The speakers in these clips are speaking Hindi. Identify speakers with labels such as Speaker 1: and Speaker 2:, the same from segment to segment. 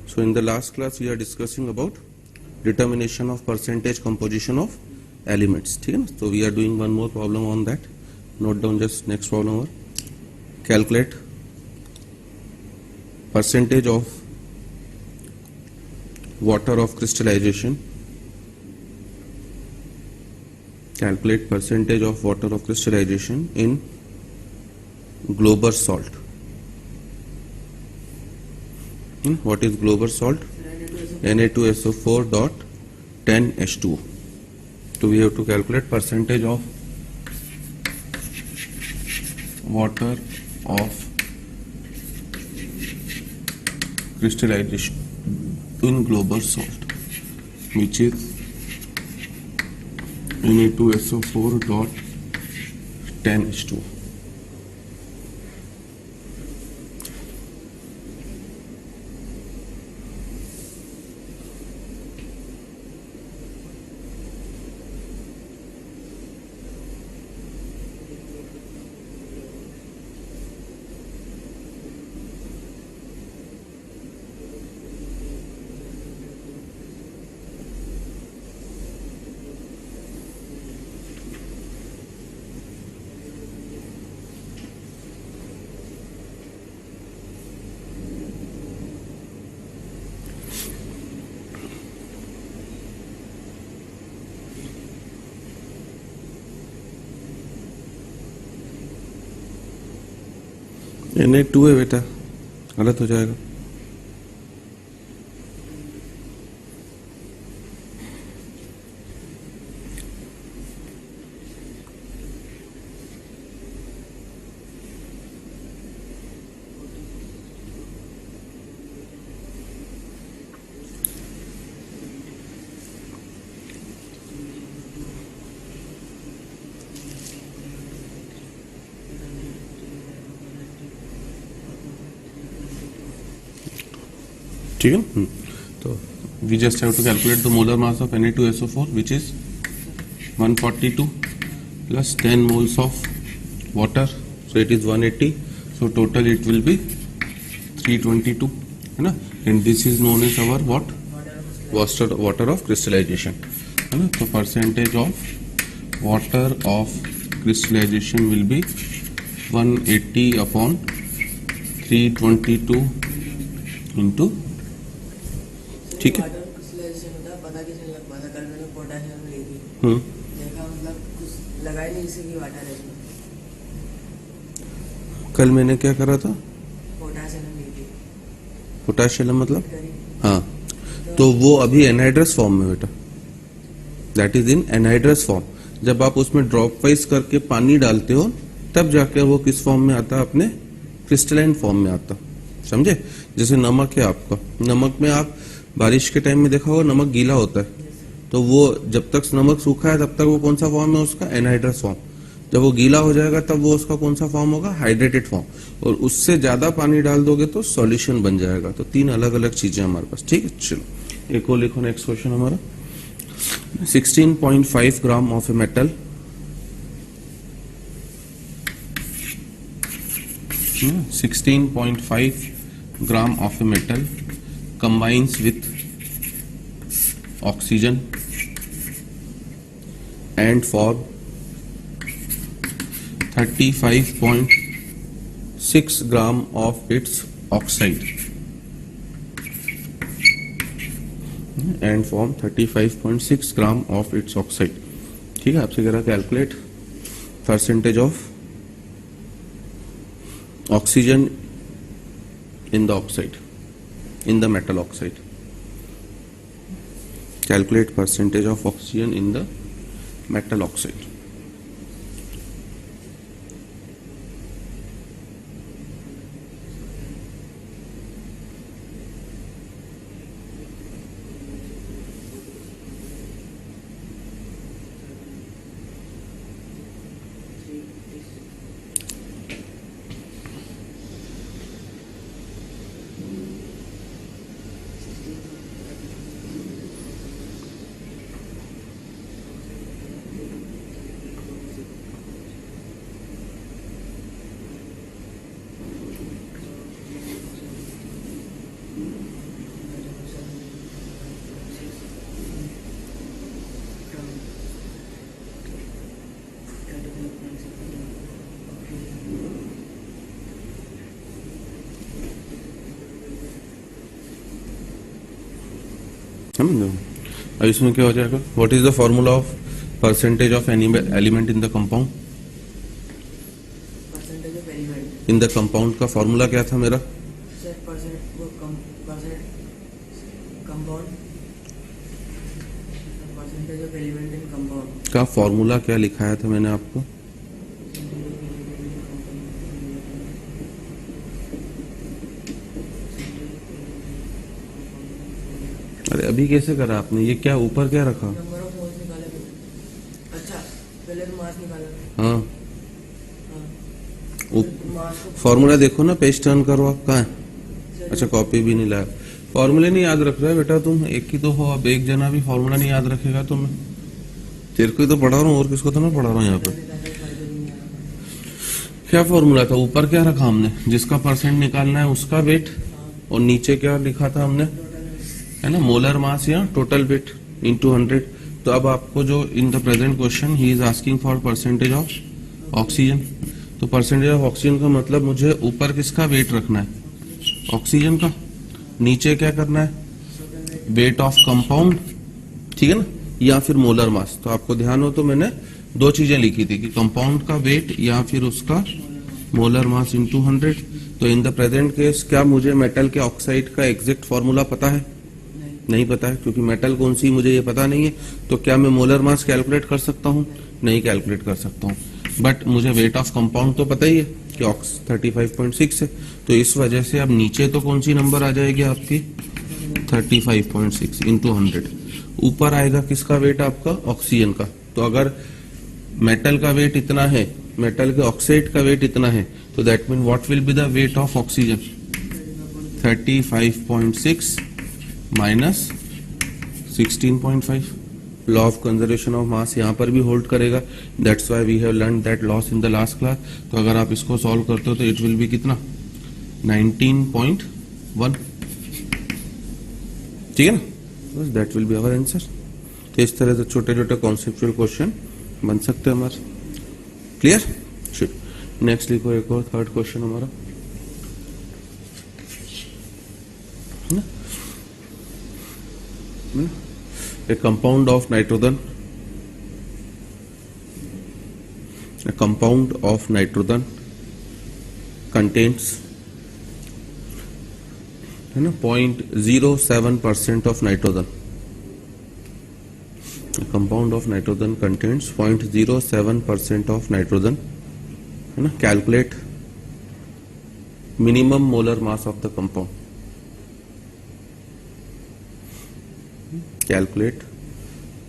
Speaker 1: So in the last class we are discussing about determination of percentage composition of elements. ठीक है ना? So we are doing one more problem on that. Note down just next problem over. Calculate percentage of water of crystallization. Calculate percentage of water of crystallization in Glauber salt. What is Glauber salt? Na2SO4 dot 10H2O. So we have to calculate percentage of water of crystallization in Glauber salt, which is Na2SO4 dot 10H2O. Na2 है बेटा, गलत हो जाएगा. ठीक है. तो we just have to calculate the molar mass of Na2SO4, which is 142 plus 10 moles of water, so it is 180. So total it will be 322, है ना. And this is known as our what? Water of crystallization, है ना. तो percentage of water of crystallization will be 180 upon 322 into. ठीक है.
Speaker 2: पता कैसे लग पाता? कल मैंने पोटाशियम ली थी, देखा मतलब कुछ लगा ही नहीं इसे कि वाटर है.
Speaker 1: कल मैंने क्या करा था?
Speaker 2: पोटाशियम ली थी.
Speaker 1: पोटाशियम मतलब? हाँ, तो वो अभी एनहाइड्रस फॉर्म में बेटा, that is in anhydrous form. जब आप उसमें ड्रॉप वाइज करके पानी डालते हो तब जाके वो किस फॉर्म में आता है? अपने क्रिस्टलाइन फॉर्म में आता. समझे? जैसे नमक है आपका, नमक में आप बारिश के टाइम में देखा होगा नमक गीला होता है, तो वो जब तक नमक सूखा है तब तक वो कौन सा फॉर्म है उसका? Anhydrous form. जब वो गीला हो जाएगा तब वो उसका कौन सा फॉर्म होगा? Hydrated form. और उससे ज्यादा पानी डाल दोगे तो सॉल्यूशन बन जाएगा. तो तीन अलग अलग चीजें हमारे पास. ठीक है, चलो एक और लिखो. नेक्स्ट क्वेश्चन हमारा 16.5 gram of a metal 16.5 gram of a metal combines with oxygen and form 35.6 gram of its oxide and form 35.6 gram of its oxide. ठीक है. आपसे कह रहा calculate percentage of oxygen in the oxide, in the metal oxide. Calculate percentage of oxygen in the metal oxide. समझ। अब इसमें क्या हो जाएगा, what is the formula of percentage of any element in the compound.
Speaker 2: Percentage of element
Speaker 1: in the compound का फॉर्मूला क्या था मेरा,
Speaker 2: सर परसेंट वो compound percentage of element in compound
Speaker 1: का फॉर्मूला क्या लिखाया था मैंने आपको, अरे अभी कैसे करा आपने, ये क्या ऊपर क्या रखा।
Speaker 2: नंबर ऑफ मोल्स निकाले थे। अच्छा पहले तो मास निकाला।
Speaker 1: हाँ
Speaker 2: हाँ मास को
Speaker 1: फॉर्मूला देखो ना, पेज टर्न करो आप, कहाँ है। अच्छा कॉपी भी नहीं लाया, फॉर्मूले नहीं याद रख रहा है बेटा तुम, एक ही तो हो, अब एक जना भी फॉर्मूला नहीं याद रखेगा तो मैं तेरे को ही तो पढ़ा रहा हूँ और किसको तो ना पढ़ा रहा हूँ यहाँ पे। क्या फॉर्मूला था, ऊपर क्या रखा हमने, जिसका परसेंट निकालना है उसका वेट, और नीचे क्या लिखा था हमने, है ना, मोलर मास या टोटल वेट इनटू 100। तो अब आपको जो in the present question he is asking for percentage of oxygen, तो परसेंटेज ऑफ ऑक्सीजन का मतलब मुझे ऊपर किसका वेट रखना है, ऑक्सीजन का, नीचे क्या करना है, वेट ऑफ कंपाउंड, ठीक है ना, या फिर मोलर मास। तो आपको ध्यान हो तो मैंने दो चीजें लिखी थी कि कंपाउंड का वेट या फिर उसका मोलर मास इनटू 100। तो इन द प्रेजेंट केस क्या मुझे मेटल के ऑक्साइड का एग्जैक्ट फॉर्मूला पता है, नहीं पता है, क्योंकि मेटल कौन सी मुझे ये पता नहीं है। तो क्या मैं मोलर मास कैलकुलेट कर सकता हूँ, नहीं कैलकुलेट कर सकता हूँ, बट मुझे वेट ऑफ कंपाउंड तो पता ही है कि ऑक्स 35.6 है। तो इस वजह से अब नीचे तो कौन सी नंबर आ जाएगी आपकी 35.6 इंटू 100, ऊपर आएगा किसका वेट आपका, ऑक्सीजन का। तो अगर मेटल का वेट इतना है, मेटल के ऑक्साइड का वेट इतना है, तो that mean what will be the weight of oxygen, 35.6 minus 16.5। Law of conservation of mass यहाँ पर भी होल्ड करेगा, that's why we have learn that laws in the last class. तो अगर आप इसको सॉल्व करते हो तो इट विल बी कितना, 19.1, ठीक है ना, बस that will be our answer. तो इस तरह से छोटे छोटे कॉन्सेप्चुअल क्वेश्चन बन सकते हैं हमारे, क्लियर। शुड नेक्स्ट लिखो एक और थर्ड क्वेश्चन हमारा, a compound of nitrogen, a compound of nitrogen contains, है ना, 0.07% of nitrogen. A compound of nitrogen contains 0.07% of nitrogen, है ना। Calculate minimum molar mass of the compound. Calculate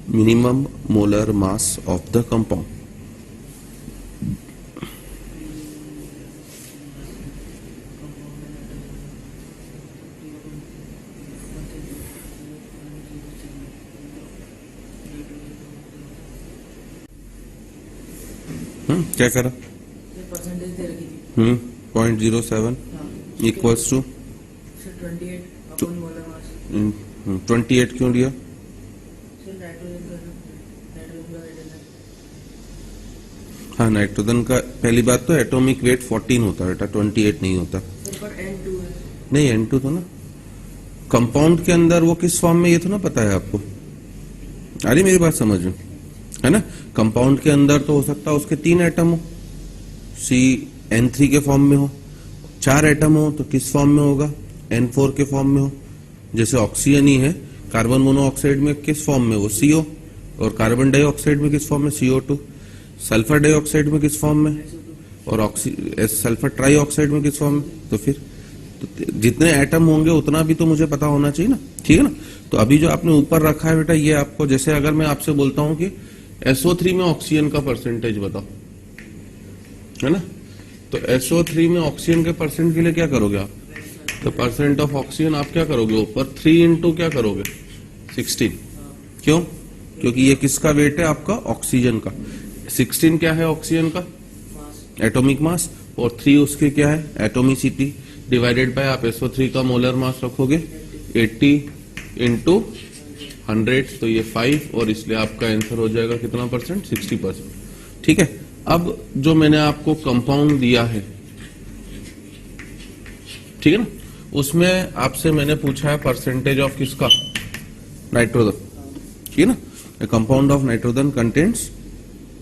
Speaker 1: minimum molar mass of the compound. क्या करा,
Speaker 2: परसेंटेज दे रखी थी
Speaker 1: 0.07 equals to
Speaker 2: 28 upon molar mass.
Speaker 1: 28 क्यों लिया, हाँ नाइट्रोजन का पहली बात तो एटॉमिक वेट 14 होता है बेटा, 28 नहीं होता।
Speaker 2: N2 है,
Speaker 1: नहीं N2 तो ना कंपाउंड के अंदर वो किस फॉर्म में, ये तो ना पता है आपको, अरे मेरी बात समझ में, है ना। कंपाउंड के अंदर तो हो सकता है उसके 3 एटम हो, CN3 के फॉर्म में हो, 4 एटम हो तो किस फॉर्म में होगा, N4 के फॉर्म में हो। जैसे ऑक्सीजन ही है, कार्बन मोनोऑक्साइड में किस फॉर्म में, वो CO, और कार्बन डाइऑक्साइड में किस फॉर्म में, CO2, सल्फर डाइऑक्साइड में किस फॉर्म में, और सल्फर ट्राइऑक्साइड में किस फॉर्म में। तो फिर तो जितने एटम होंगे उतना भी तो मुझे पता होना चाहिए ना, ठीक है ना। तो अभी जो आपने ऊपर रखा है बेटा, ये आपको, जैसे अगर मैं आपसे बोलता हूं कि SO3 में ऑक्सीजन का परसेंटेज बताओ, है ना, तो SO3 में ऑक्सीजन के परसेंट के लिए क्या करोगे आप, तो परसेंट ऑफ ऑक्सीजन आप क्या करोगे, ऊपर 3 इंटू क्या करोगे 16। क्यों, क्योंकि ये किसका वेट है आपका, ऑक्सीजन का। 16 क्या है ऑक्सीजन का, एटॉमिक मास, और 3 उसके क्या है, एटोमिसिटी, डिवाइडेड बाय आप SO3 का मोलर मास रखोगे 80 इंटू 100, तो ये 5, और इसलिए आपका आंसर हो जाएगा कितना परसेंट, 60%, ठीक है। अब जो मैंने आपको कंपाउंड दिया है, ठीक है ना, उसमें आपसे मैंने पूछा है परसेंटेज ऑफ किसका, नाइट्रोजन, ठीक है ना। A compound of nitrogen contains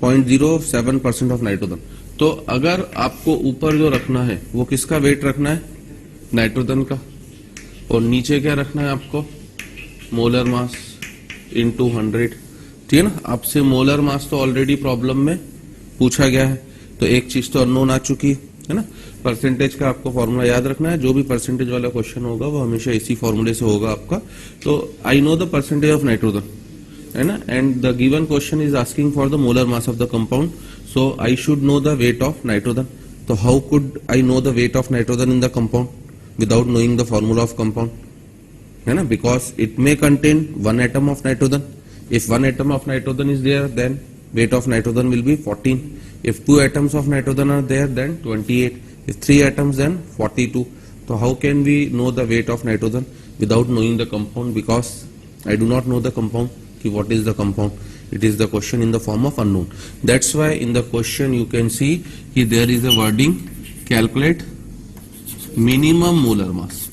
Speaker 1: 0.07% of nitrogen. तो अगर आपको ऊपर जो रखना है वो किसका वेट रखना है, नाइट्रोजन का, और नीचे क्या रखना है आपको, मोलर मास इनटू 100, ठीक है ना। आपसे मोलर मास तो ऑलरेडी प्रॉब्लम में पूछा गया है, तो एक चीज तो अननोन आ चुकी है ना। परसेंटेज का आपको फॉर्मूला याद रखना है, जो भी परसेंटेज वाला क्वेश्चन होगा वो हमेशा इसी फॉर्मूले से होगा आपका। तो I know the percentage of nitrogen, है ना, and the given question is asking for the molar mass of the compound, so I should know the weight of nitrogen. तो how could I know the weight of nitrogen in the compound without knowing the formula of compound, है ना, because it may contain 1 atom of nitrogen. If 1 atom of nitrogen is there, then weight of nitrogen will be 14. If 2 atoms of nitrogen are there, then 28. If 3 atoms, then 42. So how can we know the weight of nitrogen without knowing the compound? Because I do not know the compound. Ki what is the compound? It is the question in the form of unknown. That's why in the question you can see ki there is a wording, calculate minimum molar mass.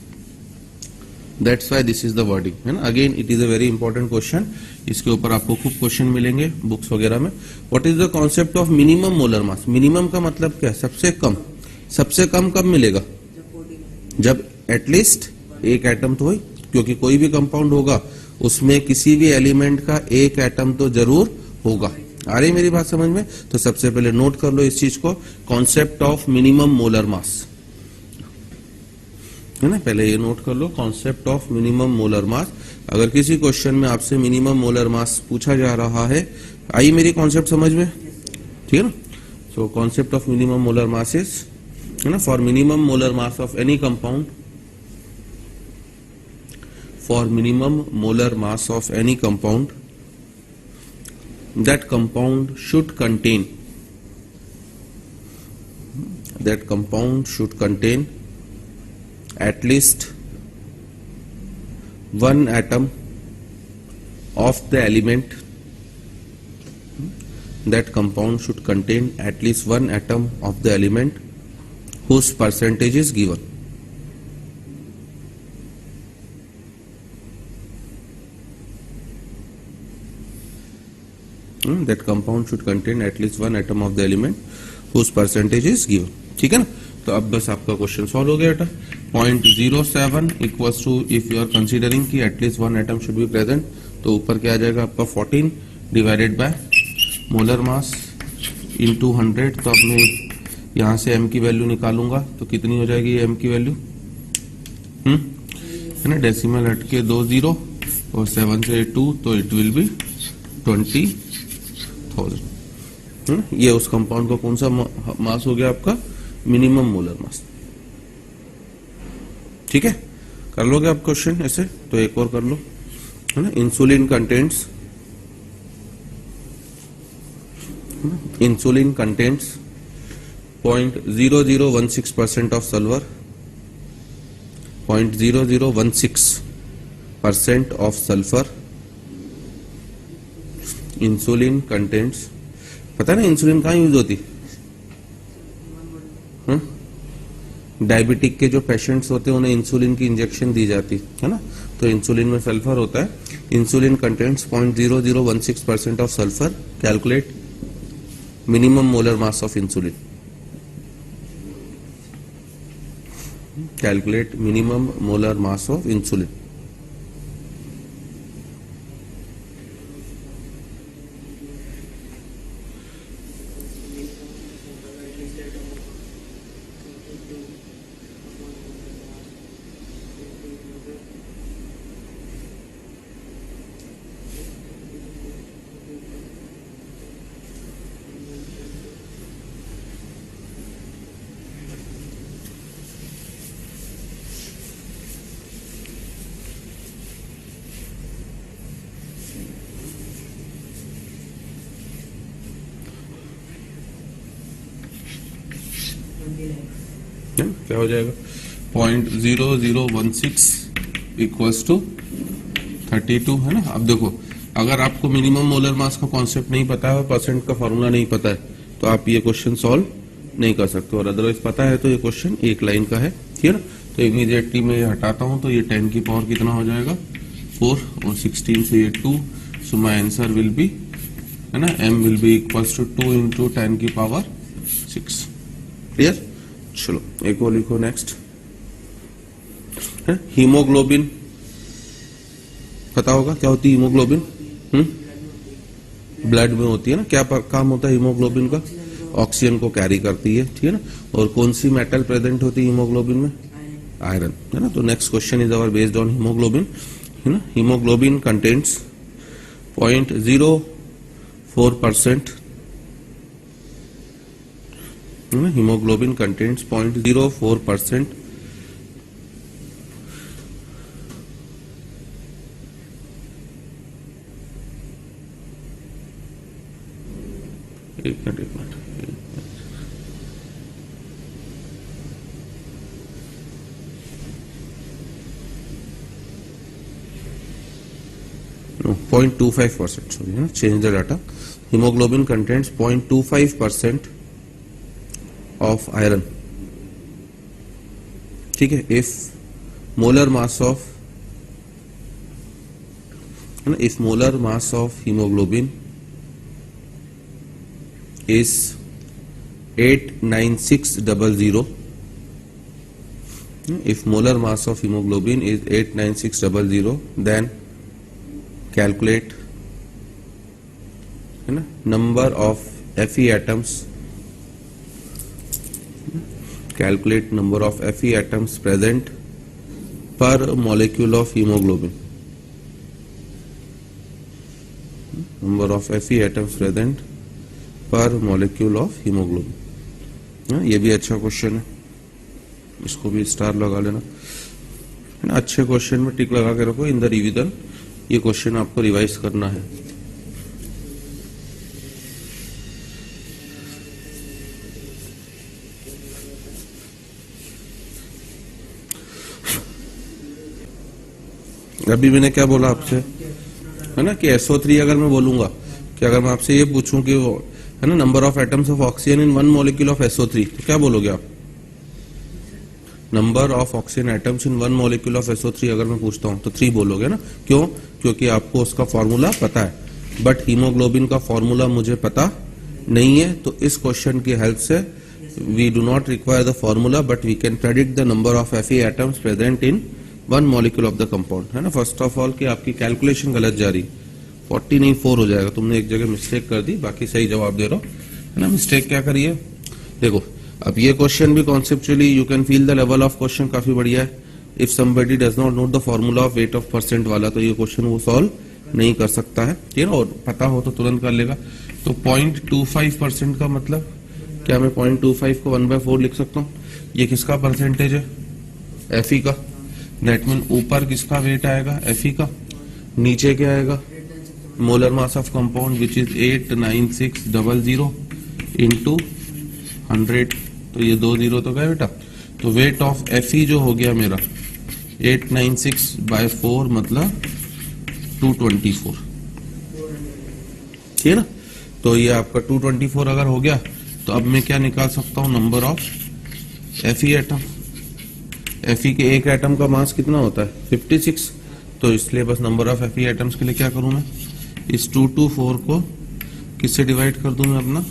Speaker 1: That's why this is the wording, है ना। Again it is a very important question. इसके ऊपर आपको खूब क्वेश्चन मिलेंगे बुक्स वगैरह में। What is the concept of minimum molar mass? Minimum का मतलब क्या है, सबसे कम। सबसे कम कब मिलेगा, जब एटलीस्ट एक एटम तो हो, क्योंकि कोई भी कंपाउंड होगा उसमें किसी भी एलिमेंट का एक एटम तो जरूर होगा। आ रही मेरी बात समझ में? तो सबसे पहले नोट कर लो इस चीज को, concept of minimum molar mass, है ना। पहले ये नोट कर लो, concept of minimum molar mass. अगर किसी क्वेश्चन में आपसे मिनिमम मोलर मास पूछा जा रहा है, आई मेरी कॉन्सेप्ट समझ में, ठीक है ना। So concept of minimum molar mass is, है ना, for minimum molar mass of any compound, for minimum molar mass of any compound, that compound should contain at least 1 atom of the element. That compound should contain at least 1 atom of the element whose percentage is given. That compound should contain at least 1 atom of the element whose percentage is given, ठीक है ना। तो अब बस आपका क्वेश्चन सॉल्व हो गया बेटा। 0.07 equals to, if you are considering कि at least 1 atom should be present, तो ऊपर क्या आ जाएगा आपका 14 divided by molar mass into 100। तो अब मैं यहां से m की वैल्यू निकालूंगा तो कितनी हो जाएगी m की वैल्यू, है ना, डेसिमल हट के 2 0 और 7 से 2, तो इट विल बी 20,000, है ना। ये उस कंपाउंड का कौन सा मास हो गया आपका, मिनिमम मोलर मास, ठीक है। कर लोगे आप क्वेश्चन ऐसे, तो एक और कर लो, है ना। Insulin contents 0.0016% of sulphur, 0.0016% of sulphur. Insulin contents, पता है ना इंसुलिन कहाँ यूज होती, डायबिटिक के जो पेशेंट्स होते हैं उन्हें इंसुलिन की इंजेक्शन दी जाती है ना, तो इंसुलिन में सल्फर होता है। Insulin contents 0.0016% of sulphur, calculate minimum molar mass of insulin, calculate minimum molar mass of insulin. क्या हो जाएगा, 0.0016 इक्वल्स टू 32, है ना। अब देखो, अगर आपको मिनिमम मोलर मास का कॉन्सेप्ट नहीं पता है और परसेंट का फॉर्मूला नहीं पता है, तो आप ये क्वेश्चन सॉल्व नहीं कर सकते, और अदरवाइज पता है तो ये क्वेश्चन एक लाइन का है, ठीक है ना। तो इमीडिएटली मैं ये हटाता हूं, तो ये 10 की पावर कितना हो जाएगा, 4 और 16 से ये 2, so my answer will be, है ना, m will be equals to 2 into 10 की पावर 6। क्लियर? चलो एक और लिखो नेक्स्ट। हीमोग्लोबिन पता होगा क्या होती है हीमोग्लोबिन? ब्लड में होती है ना। क्या काम होता है हीमोग्लोबिन का? ऑक्सीजन को कैरी करती है, ठीक है ना। और कौन सी मेटल प्रेजेंट होती है हीमोग्लोबिन में? आयरन, है ना। तो next question is our based on haemoglobin, है ना। हीमोग्लोबिन कंटेन्स 0.04%, है ना। हीमोग्लोबिन कंटेन्स 0.04% एक minute 0.25%, sorry, change the data. Hemoglobin contains 0.25% of iron. ठीक है। if molar mass of hemoglobin is 89600, if molar mass of hemoglobin is 89600, then calculate, है ना, number of Fe atoms, calculate number of Fe atoms present per molecule of hemoglobin, number of Fe atoms present पर मॉलिक्यूल ऑफ हीमोग्लोबिन। ये भी अच्छा क्वेश्चन है, इसको भी स्टार लगा लेना, है ना। अच्छे क्वेश्चन में टिक लगा के रखो इन द रिवीजन, ये क्वेश्चन आपको रिवाइज करना है। अभी मैंने क्या बोला आपसे, है ना, कि SO3 अगर मैं बोलूंगा कि अगर मैं आपसे ये पूछूं कि वो, है ना, number of atoms of oxygen in one molecule of SO3, तो क्या बोलोगे आप? Number of oxygen atoms in one molecule of SO3 अगर मैं पूछता हूं तो 3 बोलोगे ना। क्यों? क्योंकि आपको उसका फॉर्मूला पता है, बट हीमोग्लोबिन का फॉर्मूला मुझे पता नहीं है। तो इस क्वेश्चन की हेल्प से we do not require the formula, but we can predict the number of Fe atoms present in one molecule of the compound, है ना। फर्स्ट ऑफ ऑल कि आपकी कैलकुलेशन गलत जा रही, 40 नहीं 4 हो जाएगा, तुमने एक जगह मिस्टेक कर दी, बाकी सही जवाब दे रहा हो, है ना। मिस्टेक क्या करी है देखो। अब ये क्वेश्चन भी conceptually you can feel the level of question काफी बढ़िया है। If somebody does not know the formula of weight of percent वाला, तो ये क्वेश्चन वो सॉल्व नहीं कर सकता है, ठीक है ना। और पता हो तो तुरंत कर लेगा। तो 0.25% का मतलब क्या? मैं 0.25 को 1/4 लिख सकता हूँ। ये किसका परसेंटेज है? Fe का। दैट मीन ऊपर किसका वेट आएगा? Fe का। नीचे क्या आएगा? Molar mass of compound which is 89600 into 100, तो ये 2 0 तो गए बेटा। तो वेट ऑफ Fe जो हो गया मेरा 896/4 मतलब 224, ठीक है ना। तो ये आपका 224 अगर हो गया तो अब मैं क्या निकाल सकता हूं? Number of Fe atom. Fe के एक एटम का मास कितना होता है? 56। तो इसलिए बस नंबर ऑफ Fe एटम्स के लिए क्या करूं मैं? इस 224 को किससे डिवाइड कर दूं मैं अपना?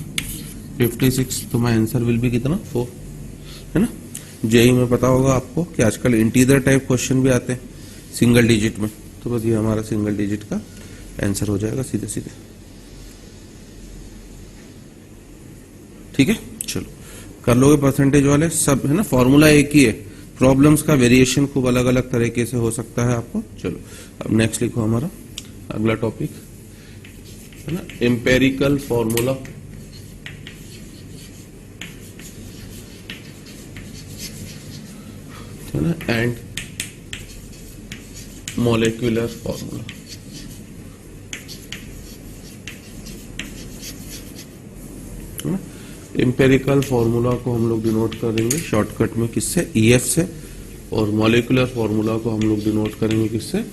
Speaker 1: 56। तो माय आंसर विल बी कितना? 4, है ना। जेई में पता होगा आपको कि आजकल इंटीजर टाइप क्वेश्चन भी आते हैं सिंगल डिजिट में, तो बस ये हमारा सिंगल डिजिट का आंसर हो जाएगा सीधे सीधे, ठीक है। चलो कर लोगे परसेंटेज वाले सब, है ना। फॉर्मूला एक ही है, प्रॉब्लम्स का वेरिएशन खूब अलग अलग तरीके से हो सकता है आपको। चलो अब नेक्स्ट लिखो हमारा अगला टॉपिक, है ना, एम्पेरिकल फॉर्मूला, है ना, and molecular formula. Empirical formula को हम लोग डिनोट करेंगे शॉर्टकट में किससे? EF से, और मॉलिक्यूलर फॉर्मूला को हम लोग डिनोट करेंगे किससे?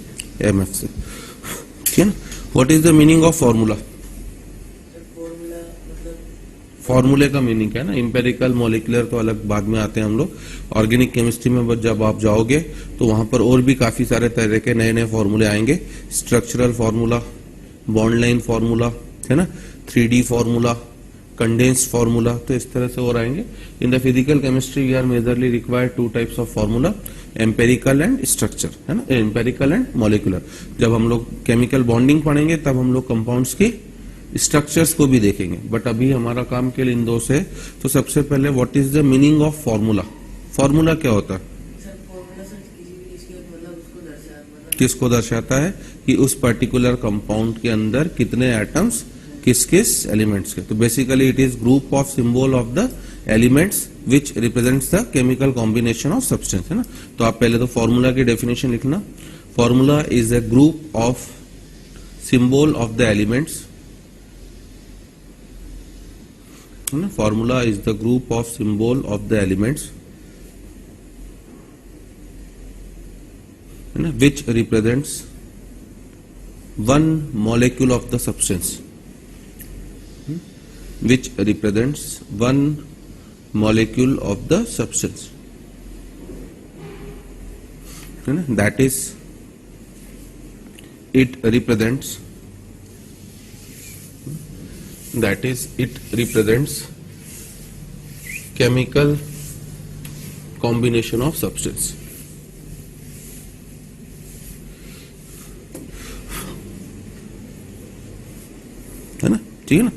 Speaker 1: MF से, ठीक है ना। What is the meaning of formula? फॉर्मूले का मीनिंग क्या है ना, इंपेरिकल मॉलिक्यूलर तो अलग बाद में आते हैं हम लोग। ऑर्गेनिक केमिस्ट्री में जब आप जाओगे तो वहां पर और भी काफी सारे तरह के नए नए फॉर्मूले आएंगे। Structural formula, bond line formula, है ना, 3D फॉर्मूला, कंडेंस्ड फॉर्मूला, तो इस तरह से और आएंगे। In the physical chemistry we are majorly required 2 types of formula, empirical and structure, है ना, एम्पेरिकल एंड मॉलिक्यूलर। जब हम लोग केमिकल बॉन्डिंग पढ़ेंगे तब हम लोग कंपाउंड्स की स्ट्रक्चर्स को भी देखेंगे, बट अभी हमारा काम केवल इन दो से। तो सबसे पहले what is the meaning of formula? Formula क्या होता है?
Speaker 2: सर फॉर्मूला सर किसी भी चीज के मतलब उसको दर्शाता,
Speaker 1: किसको दर्शाता है कि उस पर्टिकुलर कंपाउंड के अंदर कितने एटम्स किस किस एलिमेंट्स के। तो basically it is group of symbol of the elements which represents the chemical combination of substance, है ना। तो आप पहले तो फॉर्मूला की डेफिनेशन लिखना। Formula is a group of symbol of the elements, है ना। Formula is the group of symbol of the elements, है ना, विच represents one molecule of the substance, which represents one molecule of the substance, that is it represents chemical combination of substance, है ना, ठीक है ना।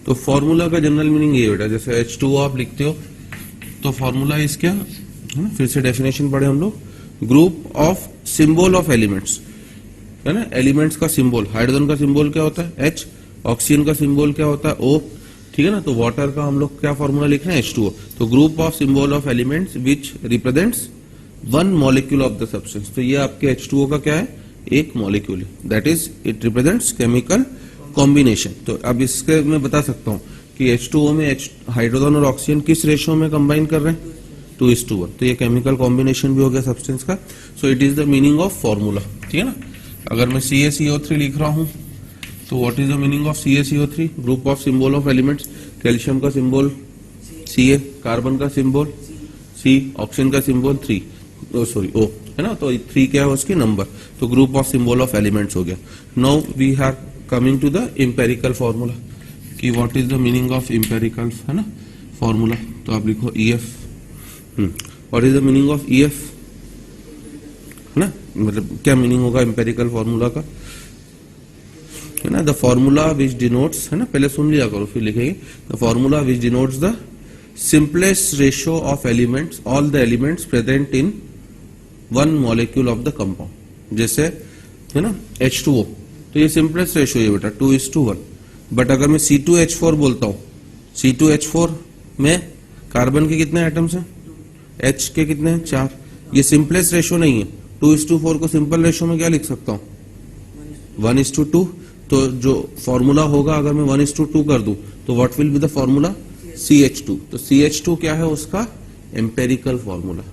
Speaker 1: तो फॉर्मूला का जनरल मीनिंग ये बेटा, जैसे H2O आप लिखते हो तो फॉर्मूला इज क्या, है ना, फिर से डेफिनेशन पढ़े हम लोग, group of symbol of elements, है ना, एलिमेंट्स का सिंबल। हाइड्रोजन का सिंबल क्या होता है? H। ऑक्सीजन का सिंबल क्या होता है? O, ठीक है ना। तो वाटर का हम लोग क्या फॉर्मूला लिख रहे हैं? H2O। तो group of symbol of elements which represents one molecule of the substance. तो ये आपके H2O का क्या है? एक मॉलिक्यूल है, that is it represents chemical combination. तो अब इसके मैं बता सकता हूं कि H2O में हाइड्रोजन और ऑक्सीजन किस रेशियो में कंबाइन कर रहे हैं? 2:1। तो ये केमिकल कॉम्बिनेशन भी हो गया सब्सटेंस का। So it is the meaning of formula, ठीक है ना। अगर मैं CaCO3 लिख रहा हूं तो what is the meaning of CaCO3? Group of symbol of elements. Calcium का सिंबल Ca, कार्बन का सिंबल C, ऑक्सीजन का सिंबल 3, O, है ना। तो 3 क्या है उसकी नंबर। तो group of symbol of elements हो गया। Now we are coming to the empirical formula कि what is the meaning of empirical, है ना, फॉर्मूला। तो आप लिखो EF। What is the meaning of EF, है ना, मतलब क्या मीनिंग होगा एम्पेरिकल फॉर्मूला का, है ना। द फॉर्मूला विच डिनोट्स, है ना, पहले सुन लिया करो फिर लिखेंगे। The formula which denotes the simplest ratio of elements, all the elements present in one molecule of the compound. जैसे, है ना, H2O, तो ये सिंपलेस्ट रेशियो है बेटा 2:1। बट अगर मैं C2H4 बोलता हूं, C2H4 में कार्बन के कितने एटम्स हैं? H के कितने हैं? 4। ये सिंपलेस्ट रेशियो नहीं है। 2:4 को सिंपल रेशियो में क्या लिख सकता हूं? 1:2। तो जो फॉर्मूला होगा अगर मैं 1:2 कर दूं तो what will be the formula? CH2। तो CH2 क्या है उसका? Empirical formula.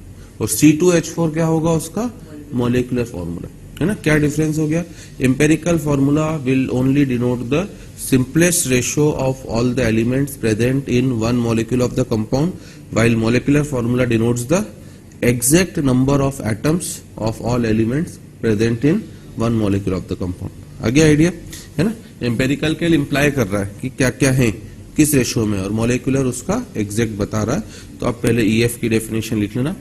Speaker 1: और C2H4 क्या होगा उसका? मॉलिक्यूलर फॉर्मूला, है ना। क्या डिफरेंस हो गया? Empirical formula will only denote the simplest ratio of all the elements present in one molecule of the compound, while molecular formula denotes the exact number of atoms of all elements present in one molecule of the compound. आगे आइडिया, है ना। एम्पेरिकल के लिए इंप्लाई कर रहा है कि क्या क्या है किस रेशियो में, और मॉलिक्यूलर उसका एग्जैक्ट बता रहा है। तो आप पहले EF की डेफिनेशन लिख लेना,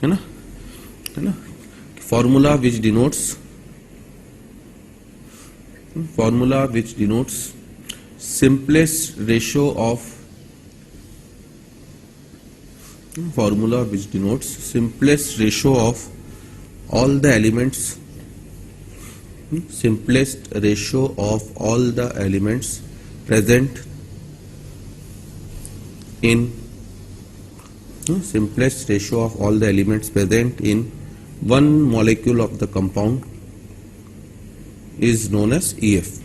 Speaker 1: है ना, है ना। Formula which denotes simplest ratio of all the elements, simplest ratio of all the elements present in one molecule of the compound is known as EF.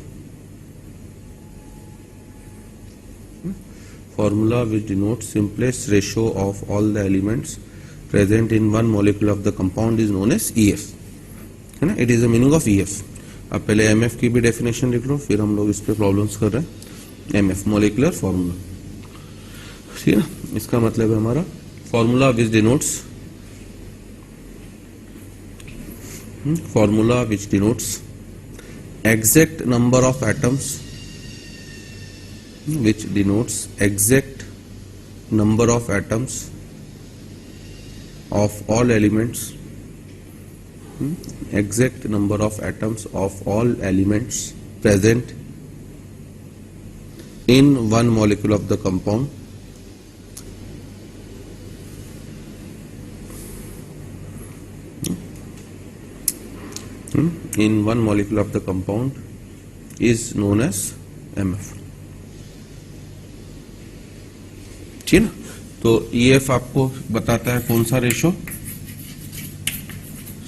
Speaker 1: Formula which denotes simplest ratio of all the elements present in one molecule of the compound is known as EF, है ना। It is the meaning of EF. अब पहले MF की भी डेफिनेशन लिख लो, फिर हम लोग इस पे प्रॉब्लम्स कर रहे हैं। MF मॉलिक्यूलर फॉर्मूला, ठीक है ना, इसका मतलब है हमारा formula which denotes exact number of atoms, which denotes exact number of atoms of all elements, exact number of atoms of all elements present in one molecule of the compound in one molecule of the compound is known as MF. ठीक है ना, तो EF आपको बताता है कौन सा रेशो,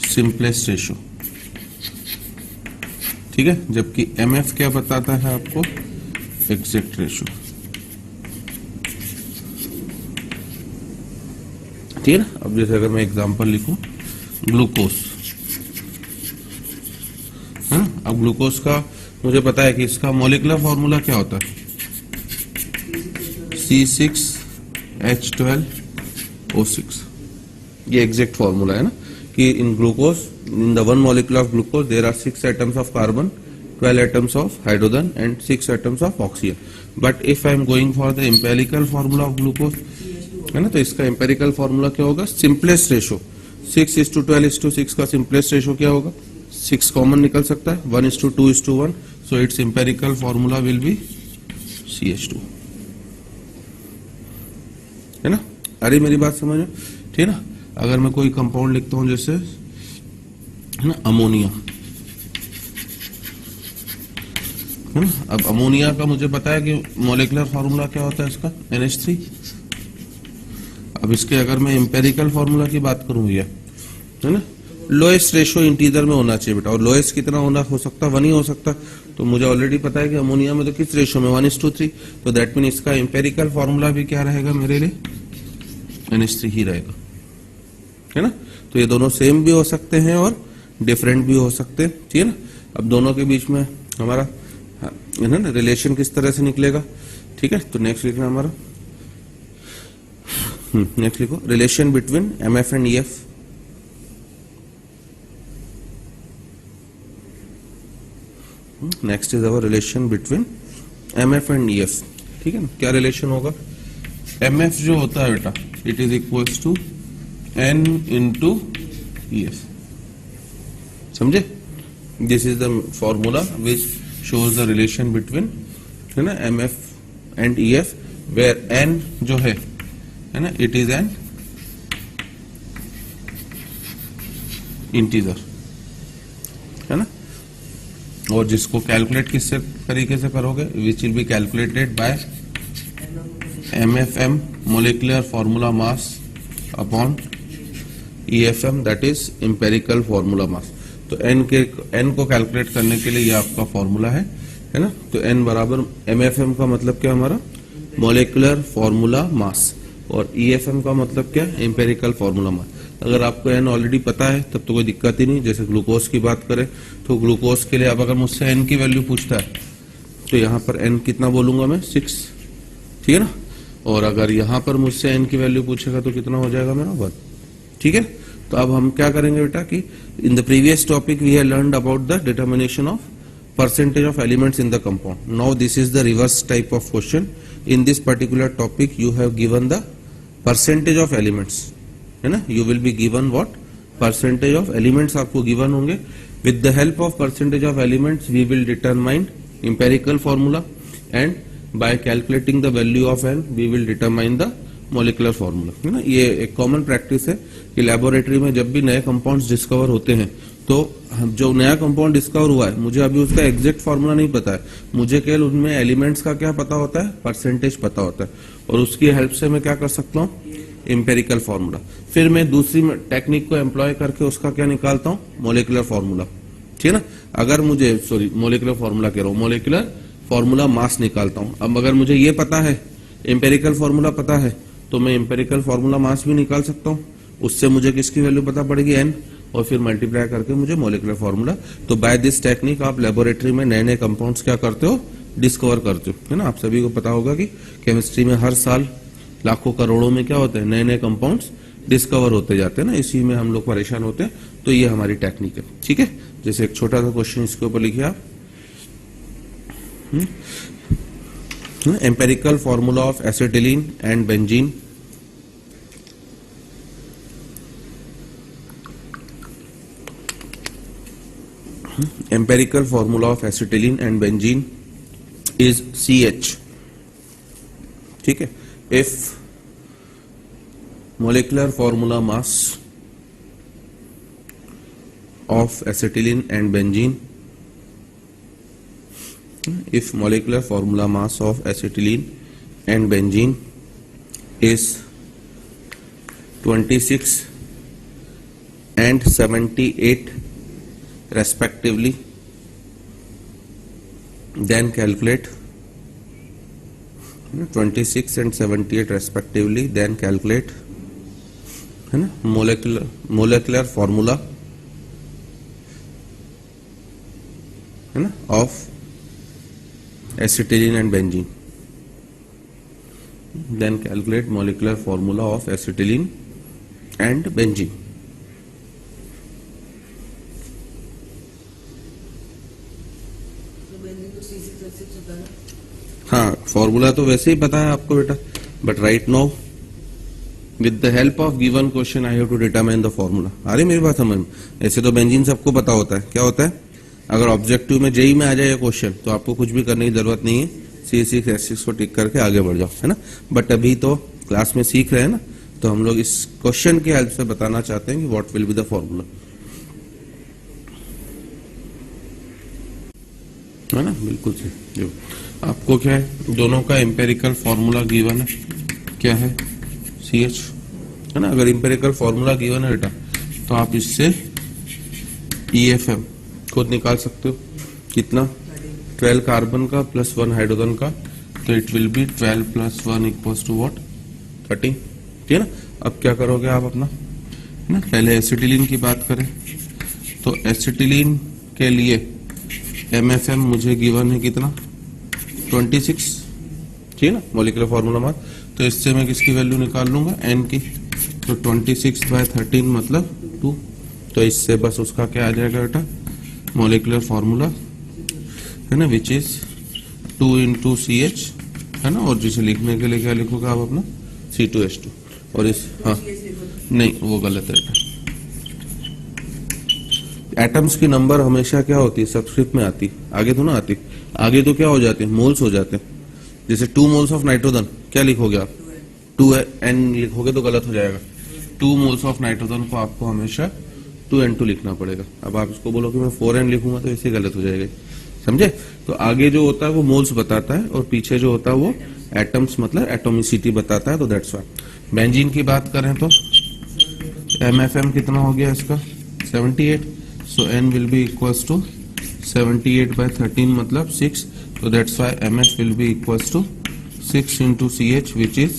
Speaker 1: सिंपलेस्ट रेशो, ठीक है, जबकि MF क्या बताता है आपको, एग्जैक्ट रेशो। ठीक है ना, अब जैसे अगर मैं एग्जांपल लिखूं ग्लूकोज है ना, अब ग्लूकोज का मुझे पता है कि इसका मॉलिक्यूलर फॉर्मूला क्या होता है, C6H12O6। ये एग्जैक्ट फॉर्मूला है ना कि in glucose, in the one molecule of glucose there are 6 atoms of carbon, 12 atoms of hydrogen and 6 atoms of oxygen. But if I am going for the empirical formula of glucose है ना, तो इसका एम्पेरिकल फॉर्मूला क्या होगा, सिंपलेस्ट रेशो 6:12:6 का सिंपलेस्ट रेशो क्या होगा, 6 कॉमन निकल सकता है, 1:2:1, so it's empirical formula will be CH2। है ना, अरे मेरी बात समझो, ठीक है ना। अगर मैं कोई कंपाउंड लिखता हूं जैसे है ना अमोनिया, है ना, अब अमोनिया का मुझे पता है कि मॉलिक्यूलर फॉर्मूला क्या होता है इसका, NH3। अब इसके अगर मैं एम्पेरिकल फॉर्मूला की बात करूं ये है ना, लोएस्ट रेशो इंटीजर में होना चाहिए बेटा, और लोएस्ट कितना होना हो सकता, 1 ही हो सकता। तो मुझे ऑलरेडी पता है कि अमोनिया में तो किस रेशो में, 1:3, तो दैट मीन इसका एम्पेरिकल फॉर्मूला भी क्या रहेगा मेरे लिए, NH3 ही रहेगा, है ना। तो ये दोनों सेम भी हो सकते हैं और डिफरेंट भी हो सकते हैं, ठीक है ना। अब दोनों के बीच में हमारा है ना रिलेशन किस तरह से निकलेगा, ठीक है। तो नेक्स्ट लिखना हमारा, नेक्स्ट लिखो relation between MF and EF। Next is our relation between MF and EF, ठीक है ना। क्या रिलेशन होगा, MF जो होता है बेटा, it is equals to N into EF, समझे। This is the formula which shows the relation between है ना MF and EF, where N जो है ना, इट इज एन इंटीजर, है ना, और जिसको कैलकुलेट किस तरीके से करोगे, which will be calculated by MFM molecular formula mass upon EFM that is empirical formula mass. तो N को कैलकुलेट करने के लिए ये आपका फॉर्मूला है ना। तो N बराबर MFM का मतलब क्या हमारा, मोलिकुलर फॉर्मूला मास, और EFM का मतलब क्या, एम्पेरिकल फॉर्मूला मास। अगर आपको N ऑलरेडी पता है तब तो कोई दिक्कत ही नहीं। जैसे ग्लूकोज की बात करें तो ग्लूकोज के लिए अब अगर मुझसे N की वैल्यू पूछता है तो यहाँ पर N कितना बोलूंगा मैं, 6, ठीक है ना। और अगर यहाँ पर मुझसे N की वैल्यू पूछेगा तो कितना हो जाएगा मेरा, 1, ठीक है। तो अब हम क्या करेंगे बेटा कि in the previous topic we have learned about the determination of percentage of elements in the compound. Now this is the reverse type of question. In this particular topic you have given the percentage of elements, है ना। You will be given what, percentage of elements आपको given होंगे। With the help of percentage of elements we will determine empirical formula, and by calculating the value of N we will determine the molecular formula, है ना। ये एक कॉमन प्रैक्टिस है कि लैबोरेटरी में जब भी नए कंपाउंड्स डिस्कवर होते हैं तो जो नया कंपाउंड डिस्कवर हुआ है मुझे अभी उसका एग्जैक्ट फॉर्मूला नहीं पता है, मुझे केवल उनमें एलिमेंट्स का क्या पता होता है, परसेंटेज पता होता है, और उसकी हेल्प से मैं क्या कर सकता हूँ, एम्पेरिकल फॉर्मूला। फिर मैं दूसरी टेक्निक को एम्प्लॉय करके उसका क्या निकालता हूँ, मोलिकुलर फॉर्मूला, ठीक है ना। अगर मुझे मोलिकुलर फॉर्मूला कह रहा हूँ, मोलिकुलर फॉर्मूला मास निकालता हूँ। अब अगर मुझे ये पता है, एम्पेरिकल फॉर्मूला पता है, तो मैं एम्पेरिकल फॉर्मूला मास भी निकाल सकता हूँ। उससे मुझे किसकी वैल्यू पता पड़ेगी, N, और फिर मल्टीप्लाई करके मुझे मोलिकुलर फॉर्मूला। तो बाय दिस टेक्निक आप लेबोरेटरी में नए नए कंपाउंड्स क्या करते हो, डिस्कवर करते हो, है ना। आप सभी को पता होगा कि केमिस्ट्री में हर साल लाखों करोड़ों में क्या होते हैं, नए नए कंपाउंड्स डिस्कवर होते जाते हैं ना, इसी में हम लोग परेशान होते हैं। तो ये हमारी टेक्निक है, ठीक है। जैसे एक छोटा सा क्वेश्चन इसके ऊपर लिखिए आप, empirical formula of acetylene and benzene. Empirical formula of acetylene and benzene is CH, ठीक है। If molecular formula mass of acetylene and benzene, if molecular formula mass of acetylene and benzene is 26 and 78 respectively, then calculate 26 and 78 respectively, then calculate है ना molecular formula है ना of acetylene and benzene, then calculate molecular formula of acetylene and benzene। हाँ, फॉर्मूला तो वैसे ही पता है आपको बेटा, but right now with the help of given question I have to determine the formula. अरे मेरी बात समझ में, ऐसे तो बेंजीन सबको पता होता है, क्या होता है, अगर ऑब्जेक्टिव में जेई में आ जाए क्वेश्चन तो आपको कुछ भी करने की जरूरत नहीं है, C6 S6 को टिक करके आगे बढ़ जाओ, है ना। बट अभी तो क्लास में सीख रहे हैं ना, तो हम लोग इस क्वेश्चन की हेल्प से बताना चाहते हैं कि what will be the formula, है ना। बिल्कुल सही। आपको क्या है, दोनों का एम्पेरिकल फॉर्मूला गिवन है, क्या है, CH, है ना। अगर एम्पेरिकल फॉर्मूला गिवन है बेटा तो आप इससे EFM खुद निकाल सकते हो, कितना, 12 कार्बन का प्लस 1 हाइड्रोजन का, तो it will be 12 + 1 equals to what, 13, ठीक है ना। अब क्या करोगे आप अपना, है ना, पहले एसिटिलीन की बात करें तो एसिटिलीन के लिए MFM मुझे गिवन है कितना, 26, ठीक है ना, मॉलिक्यूलर फॉर्मूला मास। तो इससे मैं किसकी वैल्यू निकाल लूंगा, N की, तो 26/13 मतलब 2, तो इससे बस उसका क्या आ जाएगा बेटा, मॉलिक्यूलर फॉर्मूला, है ना, विच इज 2 × CH, है ना, और जिसे लिखने के लिए क्या लिखोगे आप अपना, C2H2, और इस, हाँ नहीं वो गलत है, एटम्स की नंबर हमेशा क्या होती है, सबस्क्रिप्ट में आती, आगे तो ना आती, आगे तो क्या हो जाते हैं, मोल्स हो जाते हैं। जैसे 2 मोल्स ऑफ नाइट्रोजन क्या लिखोगे आप, 2N लिखोगे तो गलत हो जाएगा, 2 मोल्स ऑफ नाइट्रोजन को आपको हमेशा 2N2 लिखना पड़ेगा। अब आप इसको बोलो कि मैं 4N लिखूंगा तो इसे गलत हो जाएगा, समझे। तो आगे जो होता है वो मोल्स बताता है और पीछे जो होता है वो एटम्स मतलब एटोमिसिटी बताता है, तो दैट्स व्हाई। बेंजीन की बात करें तो MFM कितना हो गया इसका, 78, so N will be equals to 78/13 मतलब 6, so that's why MF will be equals to 6 × CH which is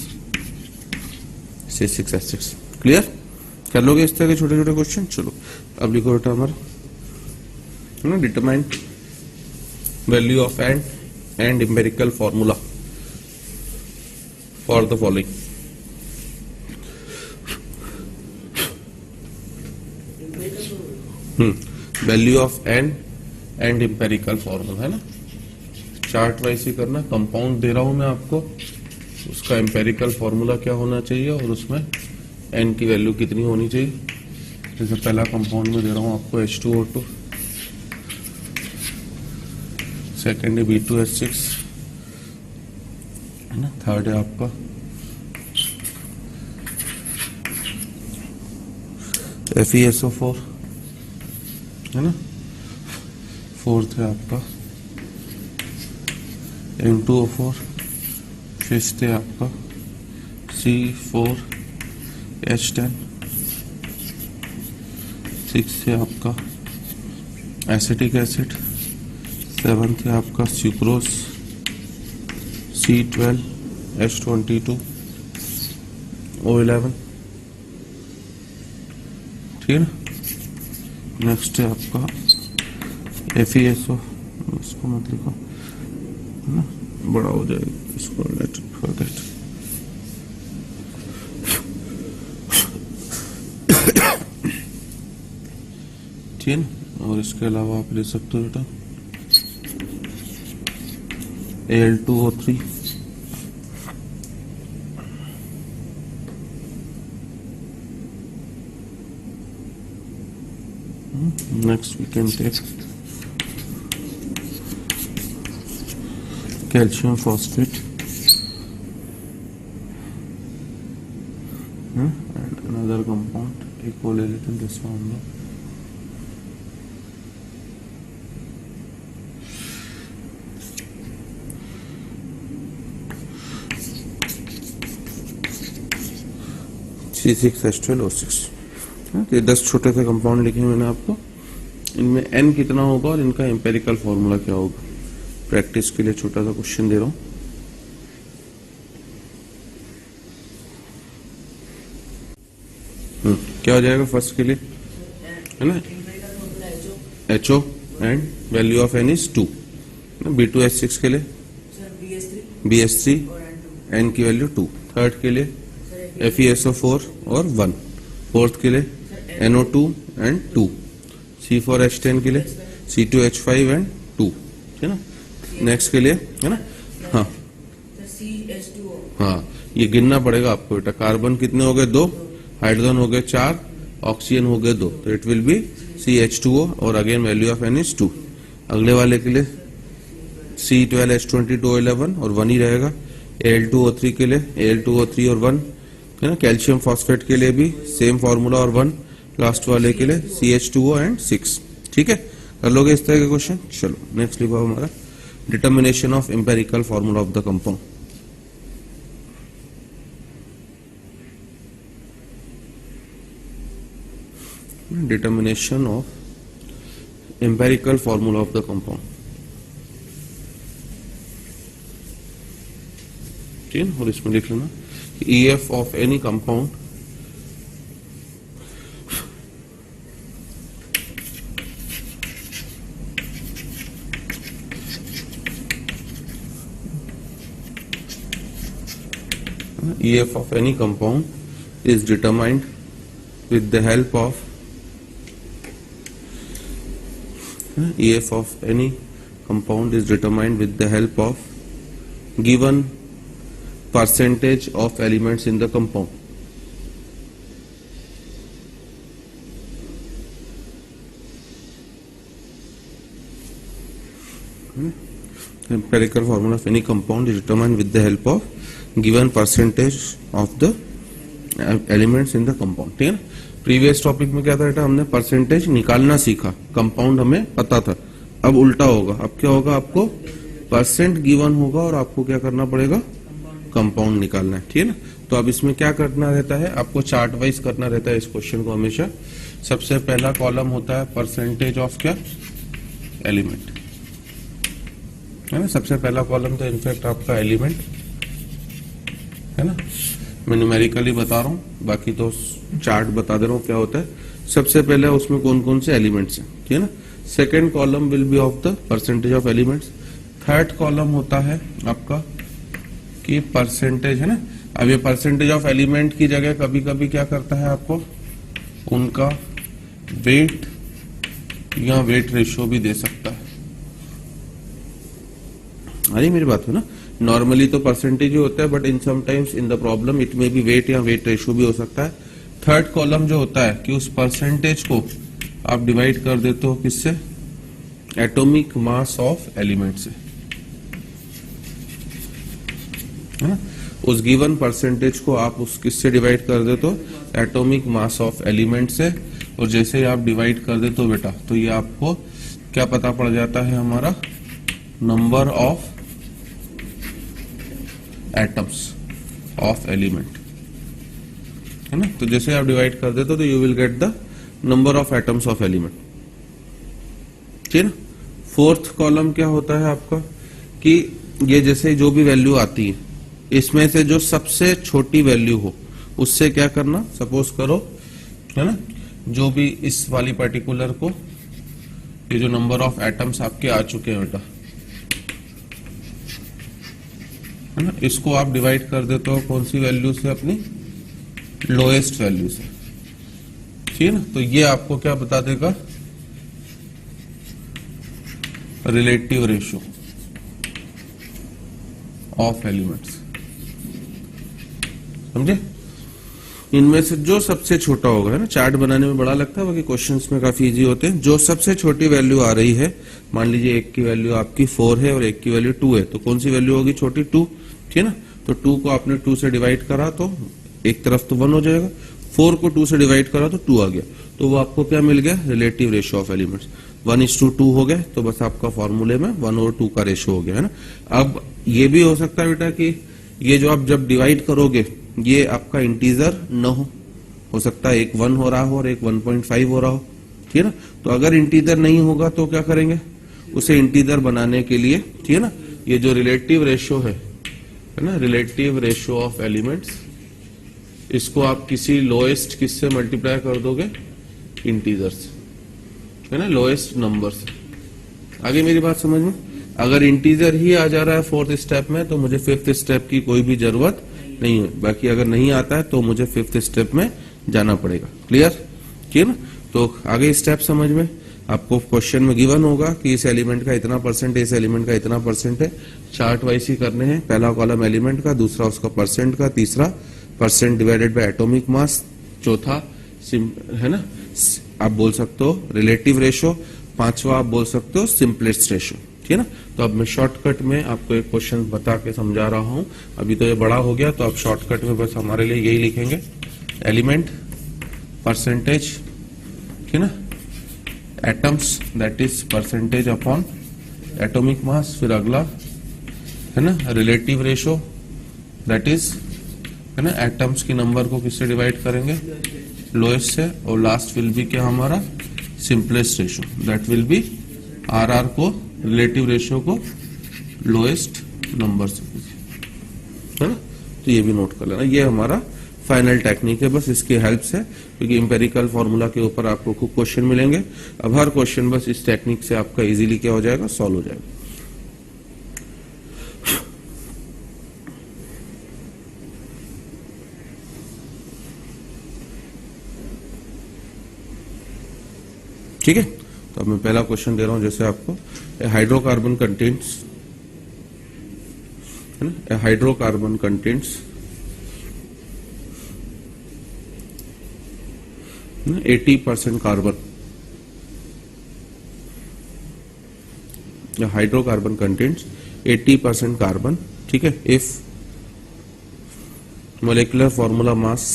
Speaker 1: C6H6। Clear कर लोगे इस तरह के छोटे छोटे क्वेश्चन। चलो अब लिखो बेटा हमारा, है ना, determine value of and empirical formula for the following. Value of and empirical formula, है ना, चार्ट वाइज ही करना। कंपाउंड दे रहा हूं मैं आपको, उसका एम्पेरिकल फॉर्मूला क्या होना चाहिए और उसमें एन की वैल्यू कितनी होनी चाहिए। जैसे पहला कंपाउंड में दे रहा हूं आपको H2O2, सेकेंड है B2H6, है ना, थर्ड है आपका FeSO4, है ना, फोर्थ है आपका N2O4, फिफ्थ है आपका C4H10, सिक्स है आपका एसिटिक एसिड, सेवंथ है आपका सुक्रोज C12H22O11, ठीक है ना। नेक्स्ट है आपका FeSO, इसको मत लिखो, है ना, बड़ा हो जाएगा, इसको लेट फॉरगेट, ठीक है ना। और इसके अलावा आप ले सकते हो बेटा Al2O3, next we can take calcium phosphate, and another compound equal in this formula. C6H12O6। ये 10 छोटे से कंपाउंड लिखे मैंने आपको। इनमें N कितना होगा और इनका एम्पेरिकल फॉर्मूला क्या होगा, प्रैक्टिस के लिए छोटा सा क्वेश्चन दे रहा हूं। क्या हो जाएगा फर्स्ट के लिए, है ना, HO and value of N is 2, B2H6 के लिए BH3 N की वैल्यू 2, थर्ड के लिए FeSO4 और 1, फोर्थ के लिए NO2 एंड 2, C4H10 के लिए C2H5 एंड 2, है ना। नेक्स्ट के लिए, है ना, हाँ हाँ, ये गिनना पड़ेगा आपको बेटा। कार्बन कितने हो गए, 2, हाइड्रोजन हो गए 4, ऑक्सीजन हो गए 2, तो इट विल बी CH2O और again value of N is 2। अगले वाले के लिए C12H22O11 और 1 ही रहेगा। Al2O3 के लिए Al2O3 और 1, है ना। कैल्शियम फॉस्फेट के लिए भी सेम फॉर्मूला और 1, लास्ट वाले के लिए CH2O एंड 6। ठीक है, कर लोगे इस तरह के क्वेश्चन। चलो नेक्स्ट लिखा हमारा determination of empirical formula of the compound. Determination of empirical formula of the compound, ठीक है। और इसमें लिख लेना EF of any compound EF of any compound is determined with the help of EF of any compound is determined with the help of given percentage of elements in the compound. Empirical formula of any compound is determined with the help of given percentage of the elements in the compound, ठीक है ना। प्रीवियस टॉपिक में क्या था बेटा, हमने परसेंटेज निकालना सीखा, कंपाउंड हमें पता था। अब उल्टा होगा, अब क्या होगा, आपको परसेंट गिवन होगा और आपको क्या करना पड़ेगा, कंपाउंड निकालना है, ठीक है ना। तो अब इसमें क्या करना रहता है, आपको चार्ट वाइज करना रहता है इस क्वेश्चन को हमेशा। सबसे पहला कॉलम होता है परसेंटेज ऑफ क्या, एलिमेंट, है ना। सबसे पहला कॉलम तो इनफैक्ट आपका एलिमेंट, है ना। मैं न्यूमेरिकली बता रहा हूं, बाकी तो चार्ट बता दे रहा हूं क्या होता है। सबसे पहले उसमें कौन कौन से एलिमेंट्स हैं, ठीक है ना। Second column will be of the percentage of elements. Third column होता है आपका कि परसेंटेज, है ना। अब ये परसेंटेज ऑफ एलिमेंट की जगह कभी कभी क्या करता है, आपको उनका वेट या वेट रेशियो भी दे सकता है। अरे मेरी बात है ना, नॉर्मली तो परसेंटेज ही होता है, but in sometimes in the problem it में भी वेट या वेट रेशियो भी हो सकता है। थर्ड कॉलम जो होता है कि उस परसेंटेज को आप डिवाइड कर देते हो किससे, एटॉमिक मास ऑफ एलिमेंट से, है ना। उस गिवन परसेंटेज को आप उस किससे डिवाइड कर देते हो, एटॉमिक मास ऑफ एलिमेंट से। और जैसे ही आप डिवाइड कर देते हो बेटा, तो ये आपको क्या पता पड़ जाता है, हमारा number of atoms of element, है ना। तो जैसे आप डिवाइड कर देते हो तो you will get the number of atoms of element, ठीक है ना। फोर्थ कॉलम क्या होता है आपका कि ये जैसे जो भी वैल्यू आती है, इसमें से जो सबसे छोटी वैल्यू हो उससे क्या करना, सपोज करो, है ना, जो भी इस वाली पर्टिकुलर को, ये जो नंबर ऑफ एटम्स आपके आ चुके हैं बेटा, है ना, इसको आप डिवाइड कर देते हो कौन सी वैल्यू से, अपनी लोएस्ट वैल्यू से, ठीक है ना। तो ये आपको क्या बता देगा, रिलेटिव रेशियो ऑफ एलिमेंट्स। समझे? इनमें से जो सबसे छोटा होगा, है ना, चार्ट बनाने में बड़ा लगता है, बाकी क्वेश्चंस में काफी इजी होते हैं। जो सबसे छोटी वैल्यू आ रही है, मान लीजिए एक की वैल्यू आपकी 4 है और एक की वैल्यू 2 है, तो कौन सी वैल्यू होगी? छोटी 2, ठीक है ना। तो 2 को आपने 2 से डिवाइड करा तो एक तरफ तो 1 हो जाएगा, 4 को 2 से डिवाइड करा तो 2 आ गया, तो वो आपको क्या मिल गया? Relative ratio of elements. 1:2 हो गए, तो बस आपका फॉर्मूले में 1/2 का रेशियो हो गया, है ना। अब ये भी हो सकता है बेटा कि ये जो आप जब डिवाइड करोगे ये आपका इंटीजर न हो सकता है एक 1 हो रहा हो और एक 1.5 हो रहा हो, ठीक है ना। तो अगर इंटीजर नहीं होगा तो क्या करेंगे? उसे इंटीजर बनाने के लिए, ठीक है ना, ये जो रिलेटिव रेशियो है ना, रिलेटिव रेशियो ऑफ एलिमेंट्स, इसको आप किसी लोएस्ट किससे मल्टीप्लाई कर दोगे? इंटीजर से, है ना, लोएस्ट नंबर से। आगे मेरी बात समझ में? अगर इंटीजर ही आ जा रहा है 4th स्टेप में तो मुझे 5th स्टेप की कोई भी जरूरत नहीं है, बाकी अगर नहीं आता है तो मुझे 5th स्टेप में जाना पड़ेगा। क्लियर? ठीक है ना। तो आगे स्टेप समझ में, आपको क्वेश्चन में गिवन होगा कि इस एलिमेंट का इतना परसेंट है, इस एलिमेंट का इतना परसेंट है, चार्ट वाइज ही करने हैं। पहला कॉलम एलिमेंट का, दूसरा उसका परसेंट का, तीसरा percent divided by atomic mass, चौथा है ना, आप बोल सकते हो रिलेटिव रेशियो, पांचवा आप बोल सकते हो सिंपलेस्ट रेशियो, ठीक है ना। तो अब मैं शॉर्टकट में आपको एक क्वेश्चन बता के समझा रहा हूं। अभी तो ये बड़ा हो गया, तो आप शॉर्टकट में बस हमारे लिए यही लिखेंगे, एलिमेंट, परसेंटेज, ठीक है ना, atoms that is percentage upon atomic mass, फिर अगला है ना रिलेटिव रेशियो दैट इज, है ना, एटम्स की नंबर को किससे डिवाइड करेंगे? लोएस्ट से, और लास्ट विल बी क्या हमारा? Simplest ratio, that will be R को, रिलेटिव रेशियो को लोएस्ट नंबर से, है ना। तो ये भी नोट कर लेना, ये हमारा फाइनल टेक्निक है, बस इसकी हेल्प से, क्योंकि इंपेरिकल फॉर्मूला के ऊपर आपको खूब क्वेश्चन मिलेंगे। अब हर क्वेश्चन बस इस टेक्निक से आपका इजीली क्या हो जाएगा? सॉल्व हो जाएगा। ठीक है, तो अब मैं पहला क्वेश्चन दे रहा हूं, जैसे आपको हाइड्रोकार्बन कंटेंट्स, है ना, hydrocarbon contents 80% carbon, hydrocarbon contents 80% carbon, ठीक है। If molecular formula mass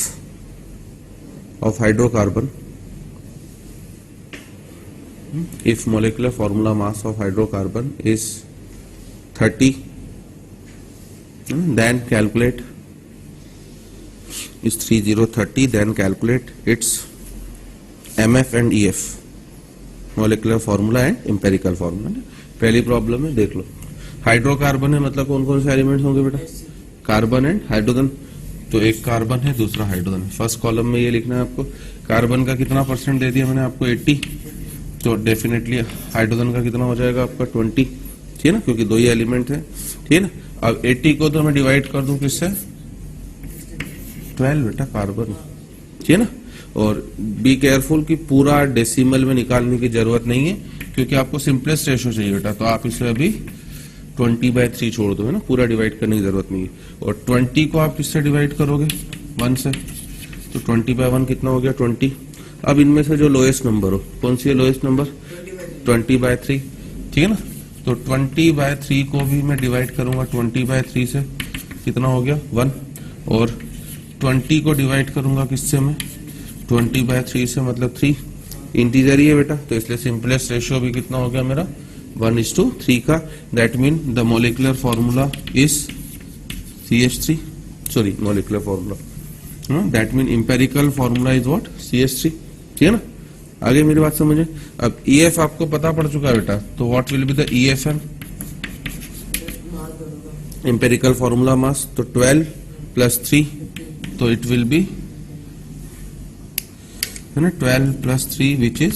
Speaker 1: of hydrocarbon, if molecular formula mass of hydrocarbon is 30, then calculate is 30, then calculate its MF and EF, molecular formula and empirical formula। पहली प्रॉब्लम है, देख लो, हाइड्रोकार्बन है मतलब कौन कौन से एलिमेंट्स होंगे बेटा? Carbon and hydrogen. तो एक कार्बन है, दूसरा हाइड्रोजन है। फर्स्ट कॉलम में ये लिखना है आपको, कार्बन का कितना परसेंट दे दिया मैंने आपको? 80, तो डेफिनेटली हाइड्रोजन का कितना हो जाएगा आपका? 20, ठीक है ना, क्योंकि दो ही एलिमेंट है, ठीक है ना। अब 80 को तो मैं डिवाइड कर दूं किससे? 12 बेटा, कार्बन, ठीक है ना। और बी केयरफुल कि पूरा डेसिमल में निकालने की जरूरत नहीं है, क्योंकि आपको सिंपलेस्ट रेशियो चाहिए बेटा, तो आप इसे अभी 20/3 छोड़ दो, है ना, पूरा डिवाइड करने की जरूरत नहीं है। और 20 को आप किससे डिवाइड करोगे? 1 से, तो 20/1 कितना हो गया? 20। अब इनमें से जो लोएस्ट नंबर हो, कौन सी है लोएस्ट नंबर? 20/3, ठीक है ना। तो 20/3 को भी मैं डिवाइड करूंगा 20/3 से, कितना हो गया? 1। और 20 को डिवाइड करूंगा किससे मैं? 20/3 से, मतलब 3। इंटीजर ही है बेटा, तो इसलिए सिंपलेस्ट रेशियो भी कितना हो गया मेरा? 1:3 का। That mean the molecular formula is CH3, sorry molecular formula, that mean empirical formula is what? CH3, ठीक है ना। आगे मेरी बात समझे। अब EF आपको पता पड़ चुका है बेटा, तो what will be the EFM? Empirical formula mass, तो 12 + 3, तो इट विल बी, है ना, 12 + 3 विच इज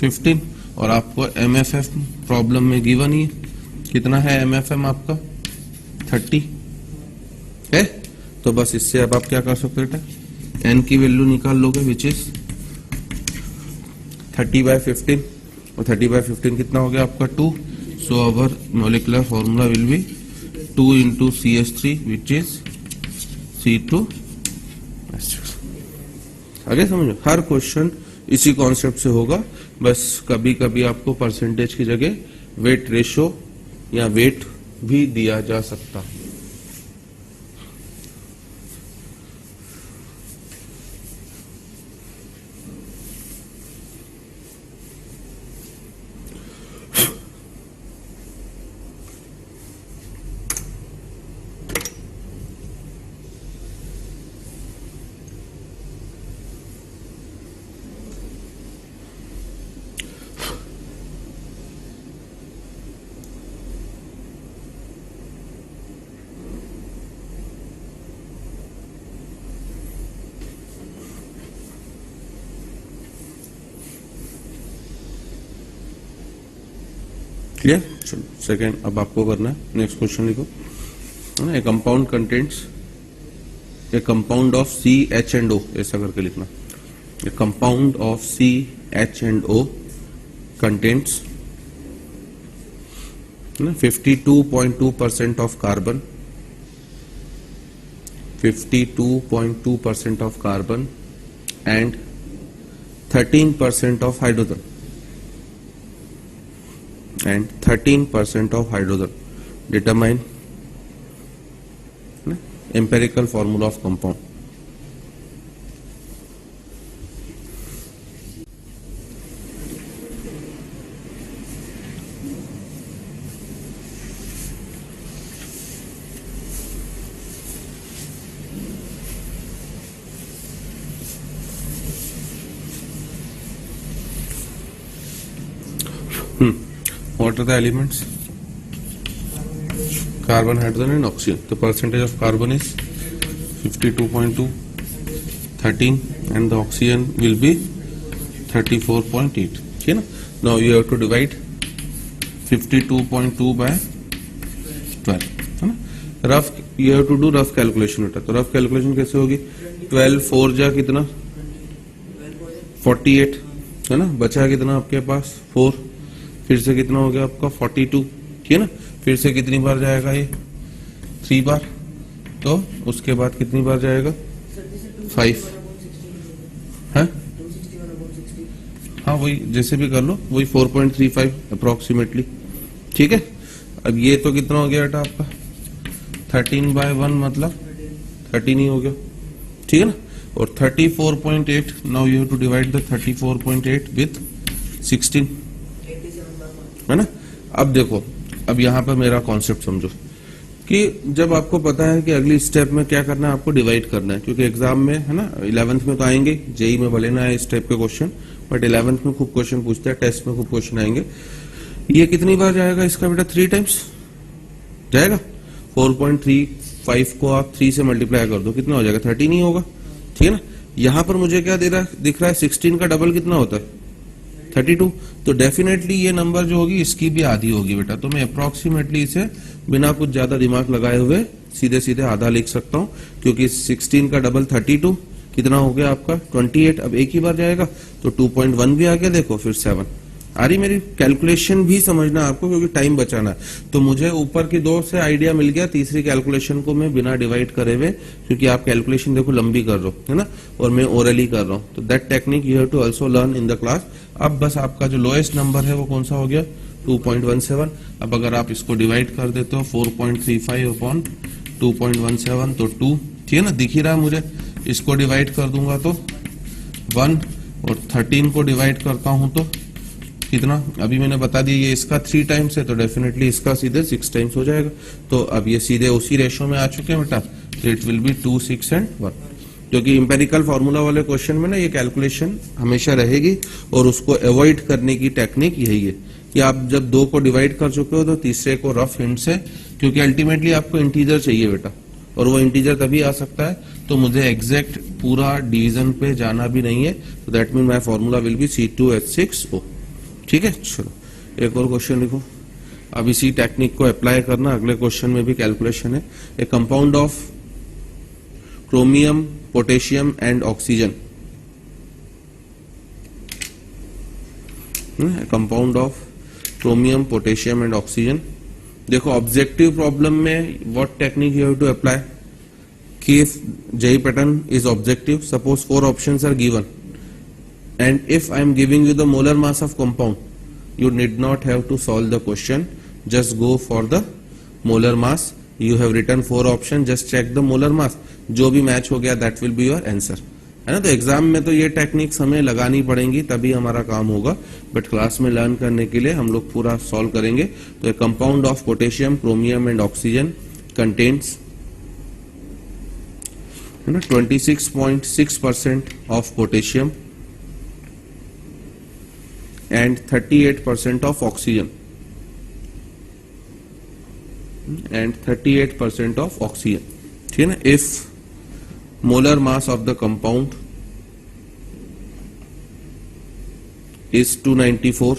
Speaker 1: 15। और आपको MFF प्रॉब्लम में गिवन ही कितना है? MFM आपका 30 है। तो बस इससे अब आप क्या कर सकते हो बेटा? N की वैल्यू निकाल लोगे विच इज 30/15, और 30/15 कितना हो गया आपका? 2। So our molecular formula will be 2 into CH3 which is C2H6. आगे समझो, हर क्वेश्चन इसी कॉन्सेप्ट से होगा, बस कभी कभी आपको परसेंटेज की जगह वेट रेशो या वेट भी दिया जा सकता है. क्लियर. चलो सेकेंड अब आपको करना है. नेक्स्ट क्वेश्चन लिखो. A compound contents a compound of C H and O, ऐसा करके लिखना. A compound of C H and O contents 52.2% of carbon, 52.2% of carbon and 13% of hydrogen and 13% of hydrogen. Determine empirical formula of compound. What are the elements? Carbon, hydrogen and oxygen. The percentage of carbon is 52.2, 13 and the oxygen will be 34.8. Okay, now you have to divide 52.2 by 12. Rough, you have to do rough calculation. तो rough calculation कैसे होगी? 12 4 जा कितना? 48 है ना. बचा कितना आपके पास? 4. फिर से कितना हो गया आपका? 42. ठीक है ना. फिर से कितनी बार जाएगा ये? 3 बार. तो उसके बाद कितनी बार जाएगा? 5 है. हाँ वही जैसे भी कर लो, वही 4.35 अप्रोक्सीमेटली. ठीक है. अब ये तो कितना हो गया बेटा आपका? 13/1 मतलब 13 ही हो गया. ठीक है ना. और 34.8, now you have to divide the 34.8 with 16 है ना. अब देखो, अब यहाँ पर मेरा कॉन्सेप्ट समझो कि जब आपको पता है कि अगली स्टेप में क्या करना है, आपको डिवाइड करना है. क्योंकि एग्जाम में है ना 11th में तो आएंगे, जेई में भले ना आए इस टाइप के क्वेश्चन, बट 11th में खूब क्वेश्चन पूछते हैं, टेस्ट में खूब क्वेश्चन आएंगे. ये कितनी बार जाएगा इसका बेटा? 3 टाइम्स जाएगा. 4.35 को आप 3 से मल्टीप्लाई कर दो, कितना हो जाएगा? 13 ही होगा. ठीक है ना. यहाँ पर मुझे क्या दिख रहा है? 16 का डबल कितना होता है? 32. तो डेफिनेटली ये नंबर जो होगी इसकी भी आधी होगी बेटा. तो मैं अप्रोक्सीमेटली इसे बिना कुछ ज्यादा दिमाग लगाए हुए सीधे सीधे आधा लिख सकता हूं, क्योंकि 16 का डबल 32 कितना हो गया आपका? 28. अब एक ही बार जाएगा तो 2.1 भी आ गया. देखो फिर 7 आ रही. मेरी कैलकुलेशन भी समझना आपको, क्योंकि टाइम बचाना है. तो मुझे ऊपर की 2 से आइडिया मिल गया, तीसरी कैलकुलेशन को मैं बिना डिवाइड करे हुए, क्योंकि आप कैलकुलेशन देखो लंबी कर रहे हो है ना, और मैं ओरली कर रहा हूं. तो that technique you have to also learn in the class. अब बस आपका जो लोएस्ट नंबर है वो कौन सा हो गया? 2.17. अब अगर आप इसको डिवाइड कर देते हो 4.35 अपॉन 2.17 तो 2. ठीक है ना. दिख ही रहा है मुझे. इसको डिवाइड कर दूंगा तो 1, और 13 को डिवाइड करता हूं तो कितना? अभी मैंने बता दिया ये इसका 3 टाइम्स है, तो डेफिनेटली इसका सीधे 6 टाइम्स हो जाएगा. तो अब ये सीधे उसी रेशो में आ चुके हैं बेटा. तो इट विल बी 2, 6 एंड 1. क्योंकि इंपेरिकल फॉर्मूला वाले क्वेश्चन में ना ये कैलकुलेशन हमेशा रहेगी, और उसको अवॉइड करने की टेक्निक यही है कि आप जब 2 को डिवाइड कर चुके हो तो तीसरे को रफ हिंट से, क्योंकि अल्टीमेटली आपको इंटीजर चाहिए बेटा, और वो इंटीजर तभी आ सकता है तो मुझे एग्जैक्ट पूरा डिवीजन पे जाना भी नहीं है. तो that mean my formula will be C2H6O. ठीक है. चलो एक और क्वेश्चन लिखो. अब इसी टेक्निक को अप्लाई करना, अगले क्वेश्चन में भी कैलकुलेशन है. A compound of chromium, potassium and oxygen, compound of chromium, potassium and oxygen. देखो ऑब्जेक्टिव प्रॉब्लम में what technique you have to apply कि if J pattern is objective, suppose 4 options are given and if I am giving you the molar mass of compound, you need not have to solve the question, just go for the molar mass. You have written 4 options, just check the molar mass, जो भी मैच हो गया that will be your answer, है ना। तो एग्जाम में तो ये टेक्निक्स हमें लगानी पड़ेंगी तभी हमारा काम होगा, बट क्लास में लर्न करने के लिए हम लोग पूरा सॉल्व करेंगे। तो compound of potassium, chromium and oxygen contains, है ना, 26.6% of potassium and 38% of oxygen and 38% of oxygen, ठीक है ना। If molar mass of the compound is 294,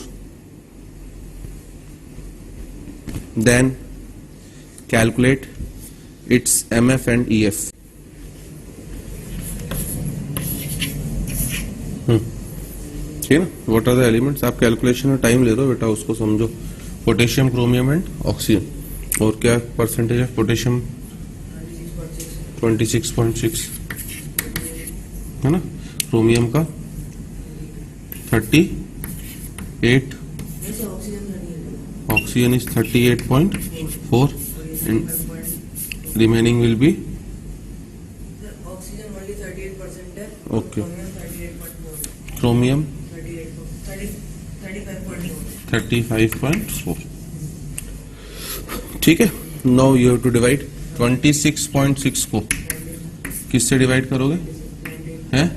Speaker 1: then calculate its MF and EF. ठीक है ना। व्हाट आर द एलिमेंट्स, आप कैलकुलेशन में टाइम ले रहे हो बेटा, उसको समझो। Potassium, chromium and oxygen. और क्या परसेंटेज है पोटेशियम? 26.6, है ना। क्रोमियम का 38, oxygen is 38.4 and remaining will be
Speaker 2: oxygen only 38% है।
Speaker 1: ओके, क्रोमियम 35.4, ठीक है। Now you have to divide 26.6 को किससे डिवाइड करोगे, हैं?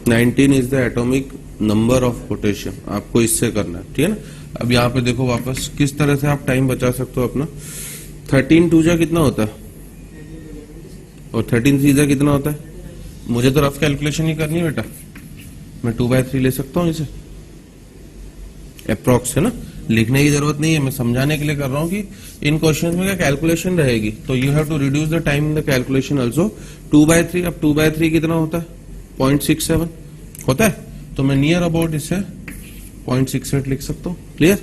Speaker 1: 19 is the atomic number of potassium, आपको इससे करना है, ठीक है ना। अब यहाँ पे देखो वापस किस तरह से आप टाइम बचा सकते हो अपना। 13 2 जा कितना होता है और 13 3 जा कितना होता है। मुझे तो रफ कैलकुलेशन ही करनी है बेटा, मैं 2/3 ले सकता हूँ इसे, अप्रोक्स, है ना। लिखने की जरूरत नहीं है, मैं समझाने के लिए कर रहा हूँ कि इन क्वेश्चन में क्या कैलकुलेशन रहेगी, तो you have to reduce the time in the calculation also. 2/3, अब 2/3 कितना होता है, 0.67 होता है, तो मैं नियर अबाउट इसे 0.68 लिख सकता हूँ। Clear.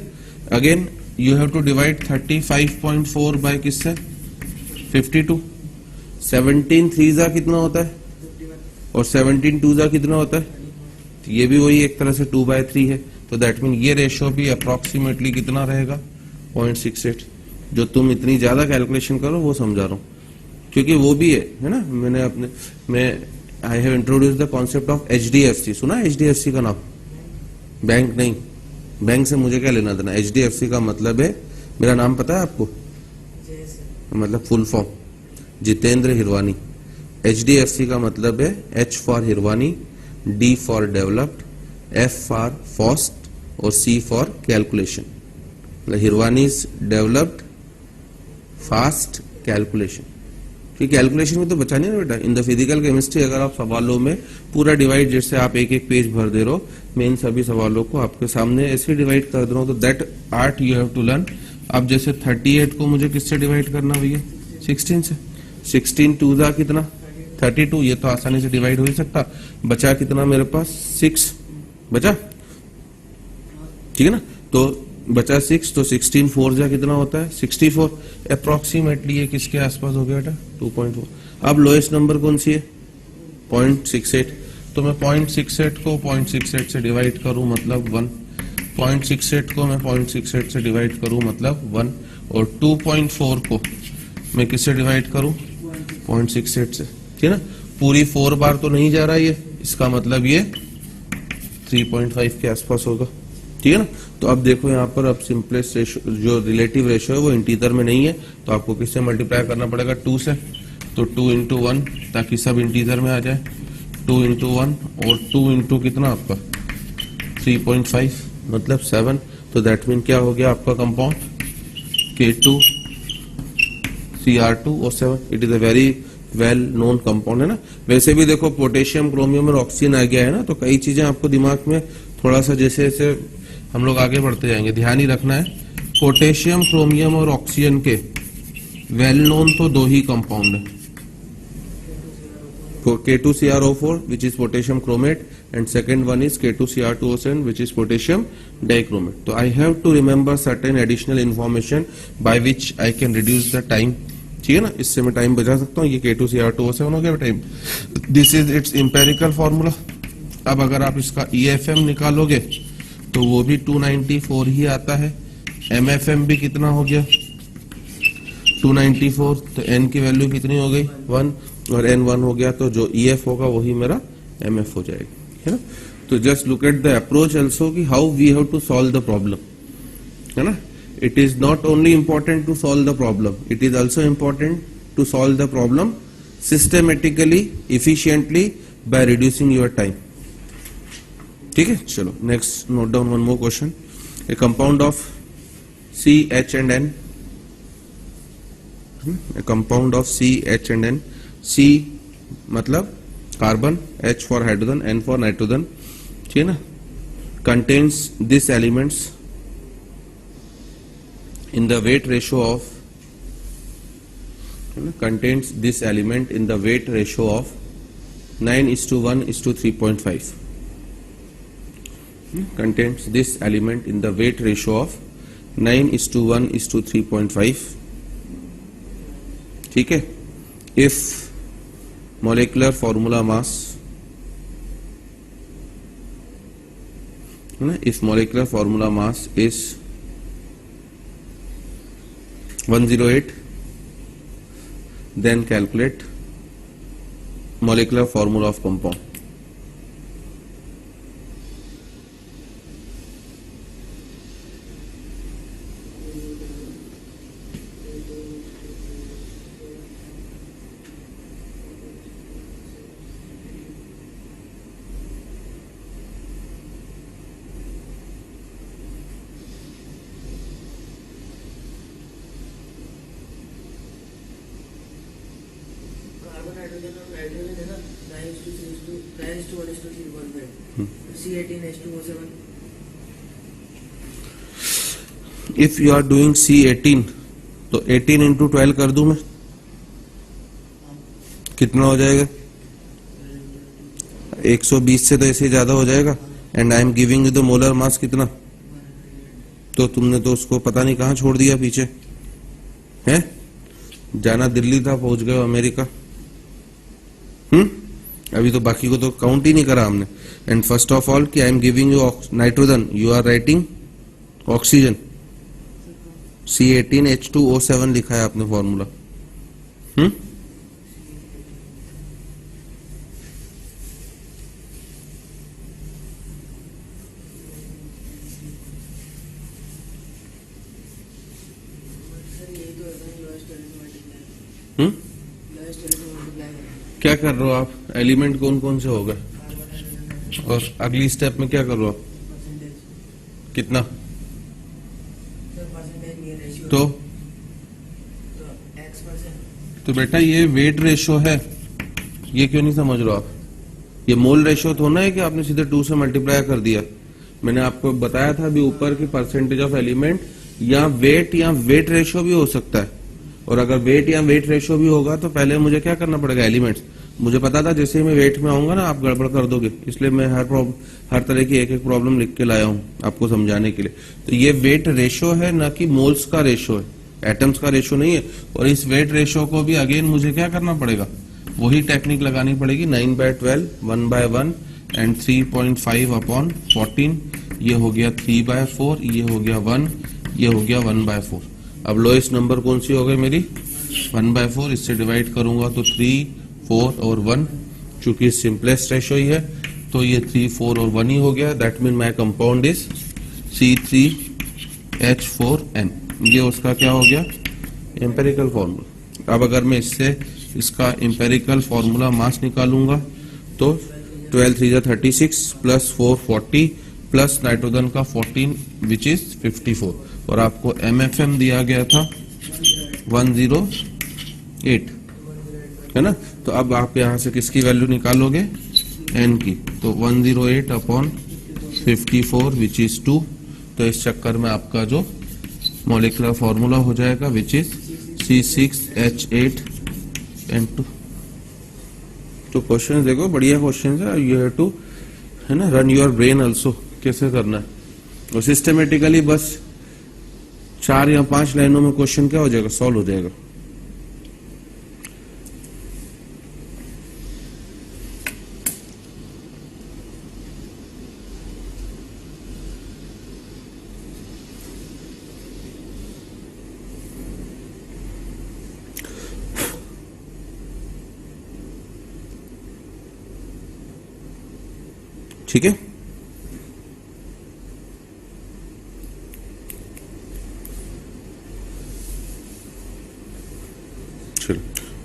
Speaker 1: Again you have to divide 35.4 by किससे, 52। 17 3 जा कितना होता है और 17 2 जा कितना होता है, तो ये भी वही एक तरह से 2/3 है, तो दैट मीन ये रेशियो भी अप्रोक्सीमेटली कितना रहेगा, 0.68। जो तुम इतनी ज्यादा कैलकुलेशन करो वो समझा रहा हूँ, क्योंकि वो भी है ना। मैं I have introduce the concept of HDFC, सुना है HDFC का नाम? बैंक नहीं, बैंक से मुझे क्या लेना देना। HDFC का मतलब है, मेरा नाम पता है आपको, मतलब full form Jitendra Hirwani. HDFC का मतलब है H for Hirwani, D for developed, F for fast और C फॉर कैलकुलेशन। मतलब Hirwani is developed fast calculation, क्योंकि कैलकुलेशन में तो बचा नहीं ना बेटा। इन द फिजिकल केमिस्ट्री अगर आप सवालों में पूरा डिवाइड, जैसे आप एक एक पेज भर दे रहे हो, मैं इन सभी सवालों को आपके सामने ऐसे डिवाइड कर दे रहा हूं, तो that art you have to learn. अब जैसे 38 को मुझे किससे डिवाइड करना भैया, 16 से। 16 2 जा कितना, 32, ये तो आसानी से डिवाइड हो ही सकता। बचा कितना मेरे पास, 6 बचा, ठीक है ना। तो बचा 6, तो 16 4 जा कितना होता है, 64। अप्रोक्सीमेटली ये किसके आसपास हो गया बेटा, 2.4। अब लोएस्ट नंबर कौन सी है, 0.68, तो मैं 0.68 को 0.68 से डिवाइड करूं मतलब 1, 0.68 को मैं 0.68 से डिवाइड करूं मतलब 1, और 2.4 को मैं किससे डिवाइड करूं, 0.68 से, ठीक है ना। पूरी 4 बार तो नहीं जा रहा ये, इसका मतलब ये 3.5 के आसपास होगा, ठीक है ना। तो अब देखो यहाँ पर, अब सिंपलेस्ट रेशियो जो रिलेटिव रेशियो है वो इंटीजर में नहीं है, तो आपको किससे मल्टीप्लाई करना पड़ेगा, 2 से। तो 2 into 1 ताकि सब इंटीजर में आ जाए, 2 into 1 और 2 into कितना आपका 3.5 मतलब 7। तो दैट मीन क्या हो गया आपका कंपाउंड, K2 Cr2 और 7। It is a very well known compound, है ना। वैसे भी देखो पोटेशियम, क्रोमियम और ऑक्सीजन आ गया है ना, तो कई चीजें आपको दिमाग में थोड़ा सा जैसे जैसे हम लोग आगे बढ़ते जाएंगे ध्यान ही रखना है। पोटेशियम, क्रोमियम और ऑक्सीजन के वेल नोन तो 2 ही कंपाउंड है, K2CrO4 which is potassium chromate and second one is K2Cr2O7 which is potassium dichromate. So I have to remember certain additional information by which I can reduce the time. ठीक है ना, इससे मैं टाइम बचा सकता हूँ. ये K2Cr2O7 हो गया time. This is it's empirical formula. अब अगर आप इसका EFM निकालोगे तो वो भी 294 ही आता है. MFM भी कितना हो गया 294. तो N की वैल्यू कितनी हो गई 1 और N 1 हो गया. तो जो EF होगा वही मेरा MF हो जाएगा, है ना. तो just look at the approach also कि how we have to solve the problem, है ना. It is not only important to solve the problem, it is also important to solve the problem systematically, efficiently, by reducing your time. ठीक है, चलो next note down one more question. A compound of C, H and N, a compound of C, H and N. C मतलब carbon, H for hydrogen, N for nitrogen, ठीक है ना. Contains these elements in the weight ratio of, contains this element in the weight ratio of 9:1:3.5. Contains this element in the weight ratio of 9:1:3.5. ठीक है. If molecular formula mass, if molecular formula mass is 108, then calculate molecular formula of compound.
Speaker 2: Carbon, hydrogen और नाइट्रोजन है ना 9:1:3.5. C18H2O7.
Speaker 1: If you are doing C18 तो 18 into 12 कर दूं मैं, कितना हो जाएगा 120 से तो ऐसे ज्यादा हो जाएगा. And I am giving you the molar मास कितना, तो तुमने तो उसको पता नहीं कहां छोड़ दिया पीछे है. जाना दिल्ली था, पहुंच गए अमेरिका. अभी तो बाकी को तो काउंट ही नहीं करा हमने. एंड फर्स्ट ऑफ ऑल कि I am giving you nitrogen, you are writing oxygen. C18H2O7 लिखा है आपने फॉर्मूला. क्या कर रहे हो आप, एलिमेंट कौन कौन से हो गए, और अगली स्टेप में क्या कर रहे हो आप, कितना तो बेटा ये वेट रेशो है, ये क्यों नहीं समझ रहे हो आप. ये मोल रेशो तो होना है कि आपने सीधे 2 से मल्टीप्लाई कर दिया. मैंने आपको बताया था अभी ऊपर की परसेंटेज ऑफ एलिमेंट या वेट रेशो भी हो सकता है. और अगर वेट या वेट रेशो भी होगा तो पहले मुझे क्या करना पड़ेगा, एलिमेंट्स. मुझे पता था जैसे ही मैं वेट में आऊंगा ना आप गड़बड़ कर दोगे, इसलिए मैं हर तरह की एक एक प्रॉब्लम लिख के लाया हूं आपको समझाने के लिए. तो ये वेट रेशो है, ना कि मोल्स का रेशो है, एटम्स का रेशो नहीं है. और इस वेट रेशो को भी अगेन मुझे क्या करना पड़ेगा, वही टेक्निक लगानी पड़ेगी. 9/12 1/1 एंड 3.5/14. ये हो गया 3/4, ये हो गया 1, ये हो गया 1/4. अब लोएस्ट नंबर कौन सी हो गई मेरी 1/4. इससे डिवाइड करूंगा तो 3, 4 और 1. चूंकि सिंपलेस्ट रेशो ही है तो ये 3, 4 और 1 ही हो गया. That mean my compound is C3H4N. ये उसका क्या हो गया एम्पेरिकल फॉर्मूला. अब अगर मैं इससे इसका एम्पेरिकल फॉर्मूला मास निकालूंगा तो 12 3 36 प्लस 4 40 प्लस नाइट्रोजन का 14 विच इज 54. और आपको MFM दिया गया था 108, है ना. तो अब आप यहां से किसकी वैल्यू निकालोगे, N की. तो 108/54 विच इज 2. तो इस चक्कर में आपका जो मॉलिक्यूलर फॉर्मूला हो जाएगा विच इज C6H8N2. तो क्वेश्चन देखो बढ़िया क्वेश्चन है. यू हैव टू है ना, रन योर ब्रेन ऑल्सो कैसे करना है, और सिस्टमेटिकली बस 4 या 5 लाइनों में क्वेश्चन क्या हो जाएगा, सॉल्व हो जाएगा। ठीक है, चलो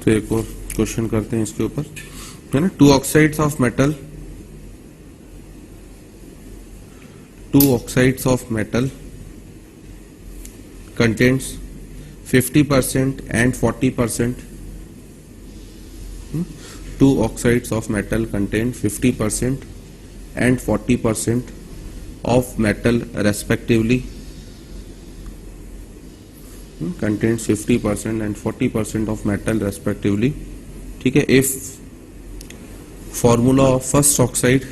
Speaker 1: तो एक और क्वेश्चन करते हैं इसके ऊपर, है ना। 2 oxides of metal, 2 oxides of metal contains 50% and 40%. 2 oxides of metal contain 50% and 40% of metal respectively. Contains 50% and 40% of metal respectively. ठीक है, if formula of first oxide,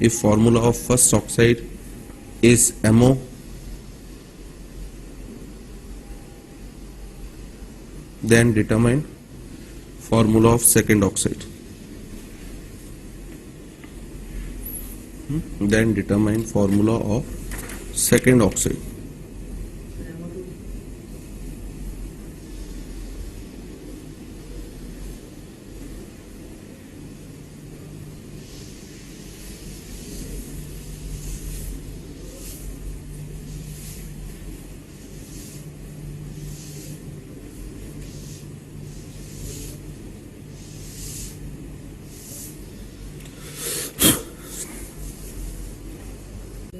Speaker 1: if formula of first oxide is MO, then determine formula of second oxide. Then determine formula of second oxide.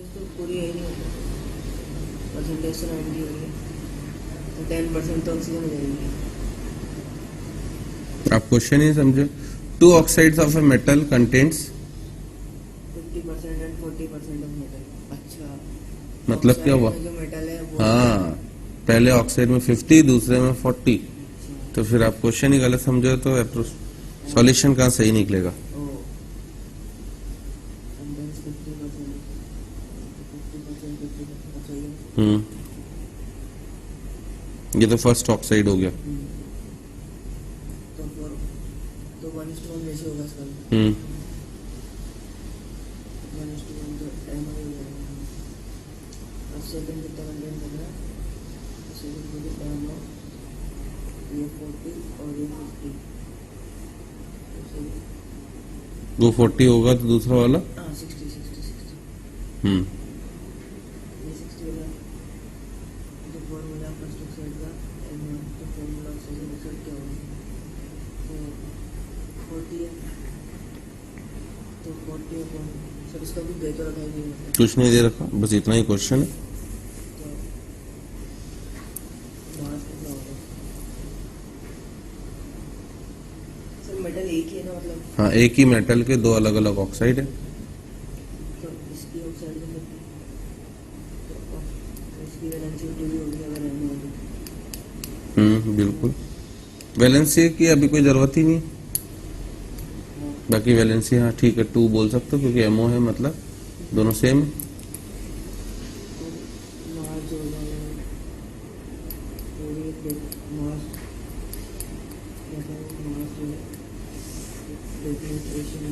Speaker 2: तो पूरी है नहीं होता, परसेंटेज तो 90 हो गई, तो 10% तो ऑक्सीजन हो जाएगी।
Speaker 1: आप क्वेश्चन ही समझे। 2 oxides of a metal contains
Speaker 2: 50% and 40% of metal. अच्छा,
Speaker 1: मतलब क्या हुआ,
Speaker 2: जो मेटल है वो,
Speaker 1: हाँ, पहले ऑक्साइड में 50, दूसरे में 40, तो फिर आप क्वेश्चन ही गलत समझो तो सॉल्यूशन कहाँ सही निकलेगा। ये तो फर्स्ट ऑक्साइड हो गया।
Speaker 2: तो 1:1 रेशियो होगा इसका। 1:1 तो m हो जाएगा। अब सेकंड कितना कंटेंट कर रहा है, सेकंड को m हो, ये 40 और ये 50,
Speaker 1: वो 40 होगा तो दूसरा वाला
Speaker 2: 60
Speaker 1: हम्म
Speaker 2: ये 60 होगा। जो फॉर्मूला फर्स्ट ऑक्साइड का m है, तो फॉर्मूला ऑफ सेकंड ऑक्साइड क्या होगा, तो 40 है, तो 40 अपॉन, सर इसका भी दे तो रखा ही नहीं है,
Speaker 1: कुछ नहीं दे रखा, बस इतना ही क्वेश्चन है।
Speaker 2: तो मास कितना होगा। सर मेटल एक ही है ना, मतलब
Speaker 1: हाँ, एक ही मेटल के 2 अलग अलग ऑक्साइड है।
Speaker 2: तो इसकी ऑक्साइड में तो इसकी वैलेंसिटी भी होगी अगर m होगी।
Speaker 1: बिल्कुल, वैलेंसी की अभी कोई जरूरत ही नहीं, बाकी वैलेंसी हाँ ठीक है 2 बोल सकते हो क्योंकि एमओ है, मतलब दोनों सेम।
Speaker 2: मास जो होगा पूरी मास, मतलब मास जो डिफरेंशिएशन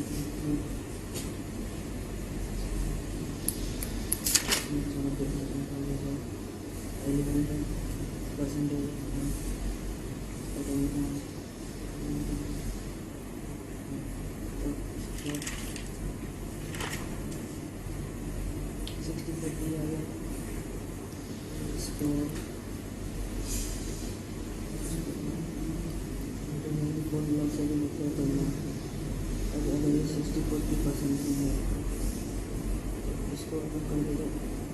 Speaker 2: एलिमेंट परसेंटेज इसको अपन कर देंगे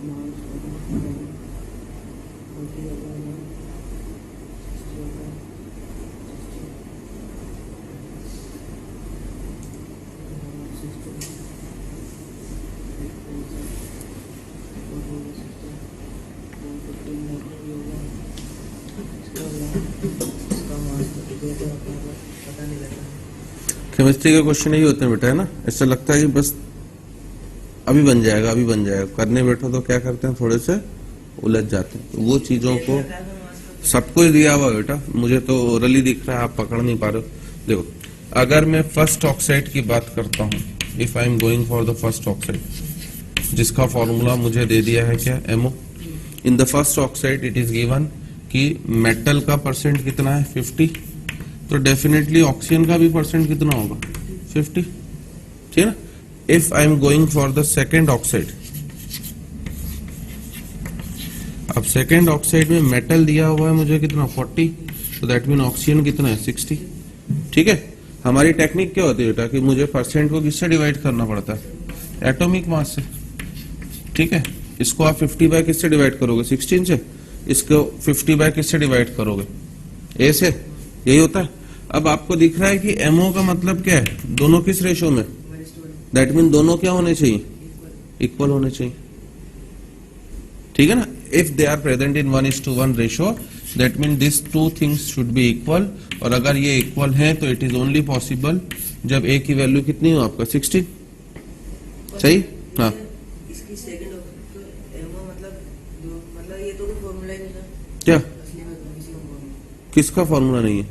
Speaker 2: मास
Speaker 1: तो केमिस्ट्री के क्वेश्चन यही होते हैं बेटा, है ना। ऐसा लगता है कि बस अभी बन जाएगा, अभी बन जाएगा, करने बैठो तो क्या करते हैं, थोड़े से उलझ जाते हैं। तो वो चीजों को सब कुछ दिया हुआ है बेटा, मुझे तो ओरली दिख रहा है, आप पकड़ नहीं पा रहे हो। देखो, अगर मैं फर्स्ट ऑक्साइड की बात करता हूं, if I am going for the first oxide, जिसका फॉर्मूला मुझे दे दिया है क्या, MO। In the first oxide it is given कि मेटल का परसेंट कितना है, 50, तो डेफिनेटली ऑक्सीजन का भी परसेंट कितना होगा, 50, ठीक है ना। If I am going for the second oxide, अब सेकेंड ऑक्साइड में मेटल दिया हुआ है मुझे कितना, 40, तो दैट मीन ऑक्सीजन कितना है, 60, ठीक है। हमारी टेक्निक क्या होती है बेटा कि मुझे परसेंट को किससे डिवाइड करना पड़ता है, एटॉमिक मास से, ठीक है। इसको आप 50 बाय किससे डिवाइड करोगे, 16 से। इसको 50 बाय किससे डिवाइड करोगे, ए से, यही होता है। अब आपको दिख रहा है कि MO का मतलब क्या है, दोनों किस रेशो में, दैट मीन दोनों क्या होने चाहिए, इक्वल होने चाहिए, ठीक है ना। If they are present in 1:1 ratio, that mean this two things should be equal. और अगर ये इक्वल है तो इट इज ओनली पॉसिबल जब ए की वैल्यू कितनी हो आपका, 16, सही। हाँ,
Speaker 2: इसकी सेकंड एमओ मतलब ये तो फॉर्मूला ही नहीं था
Speaker 1: क्या,
Speaker 2: असली में, तो किसी को
Speaker 1: किसका फॉर्मूला नहीं है,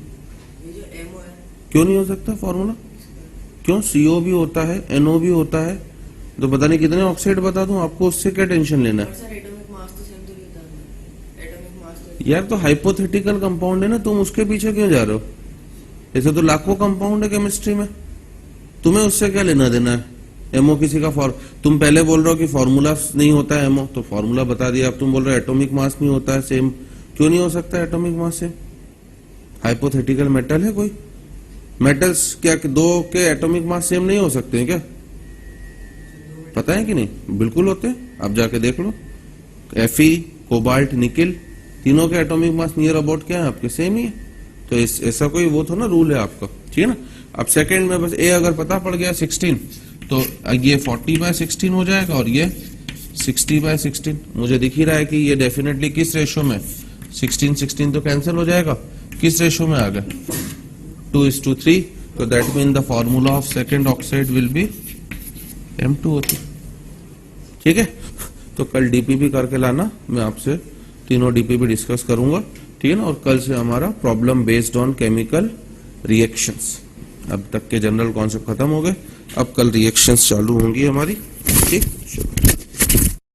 Speaker 2: ये जो एमओ है,
Speaker 1: क्यों नहीं हो सकता फॉर्मूला, क्यों, CO भी होता है, NO भी होता है, तो पता नहीं कितने ऑक्साइड बता दूं आपको, उससे क्या टेंशन लेना है।
Speaker 2: सर एटॉमिक मास तो सेम तो रहता है, एटॉमिक मास तो
Speaker 1: यार तो हाइपोथेटिकल कंपाउंड है ना, तुम उसके पीछे क्यों जा रहे हो। ऐसे तो लाखों कंपाउंड है केमिस्ट्री में, तुम्हें उससे क्या लेना देना है। MO किसी का तुम पहले बोल रहे हो कि फॉर्मूला नहीं होता है MO, तो फॉर्मूला बता दिया। अब तुम बोल रहे हो एटॉमिक मास नहीं होता है सेम, क्यों नहीं हो सकता atomic mass same, hypothetical metal है कोई। मेटल्स क्या दो के एटॉमिक मास सेम नहीं हो सकते हैं क्या, पता है कि नहीं, बिल्कुल होते हैं, आप जाके देख लो। Fe, कोबाल्ट, निकिल, तीनों के एटॉमिक मास नियर अबाउट क्या है आपके, सेम ही है। तो ऐसा कोई वो तो ना रूल है आपका, ठीक है ना। अब सेकंड में बस ए अगर पता पड़ गया 16, तो ये 40/16 हो जाएगा और ये 60/16। मुझे दिख ही रहा है कि ये डेफिनेटली किस रेशो में, 16 तो कैंसिल हो जाएगा, किस रेशो में आ गया, 2:3। तो that mean the formula of second oxide will be M2 होती, ठीक है। तो कल DPP करके लाना, मैं आपसे तीनों DPP डिस्कस करूंगा, ठीक है ना। और कल से हमारा problem based on chemical reactions, अब तक के जनरल कॉन्सेप्ट खत्म हो गए, अब कल रिएक्शंस चालू होंगी हमारी, ठीक, चलो।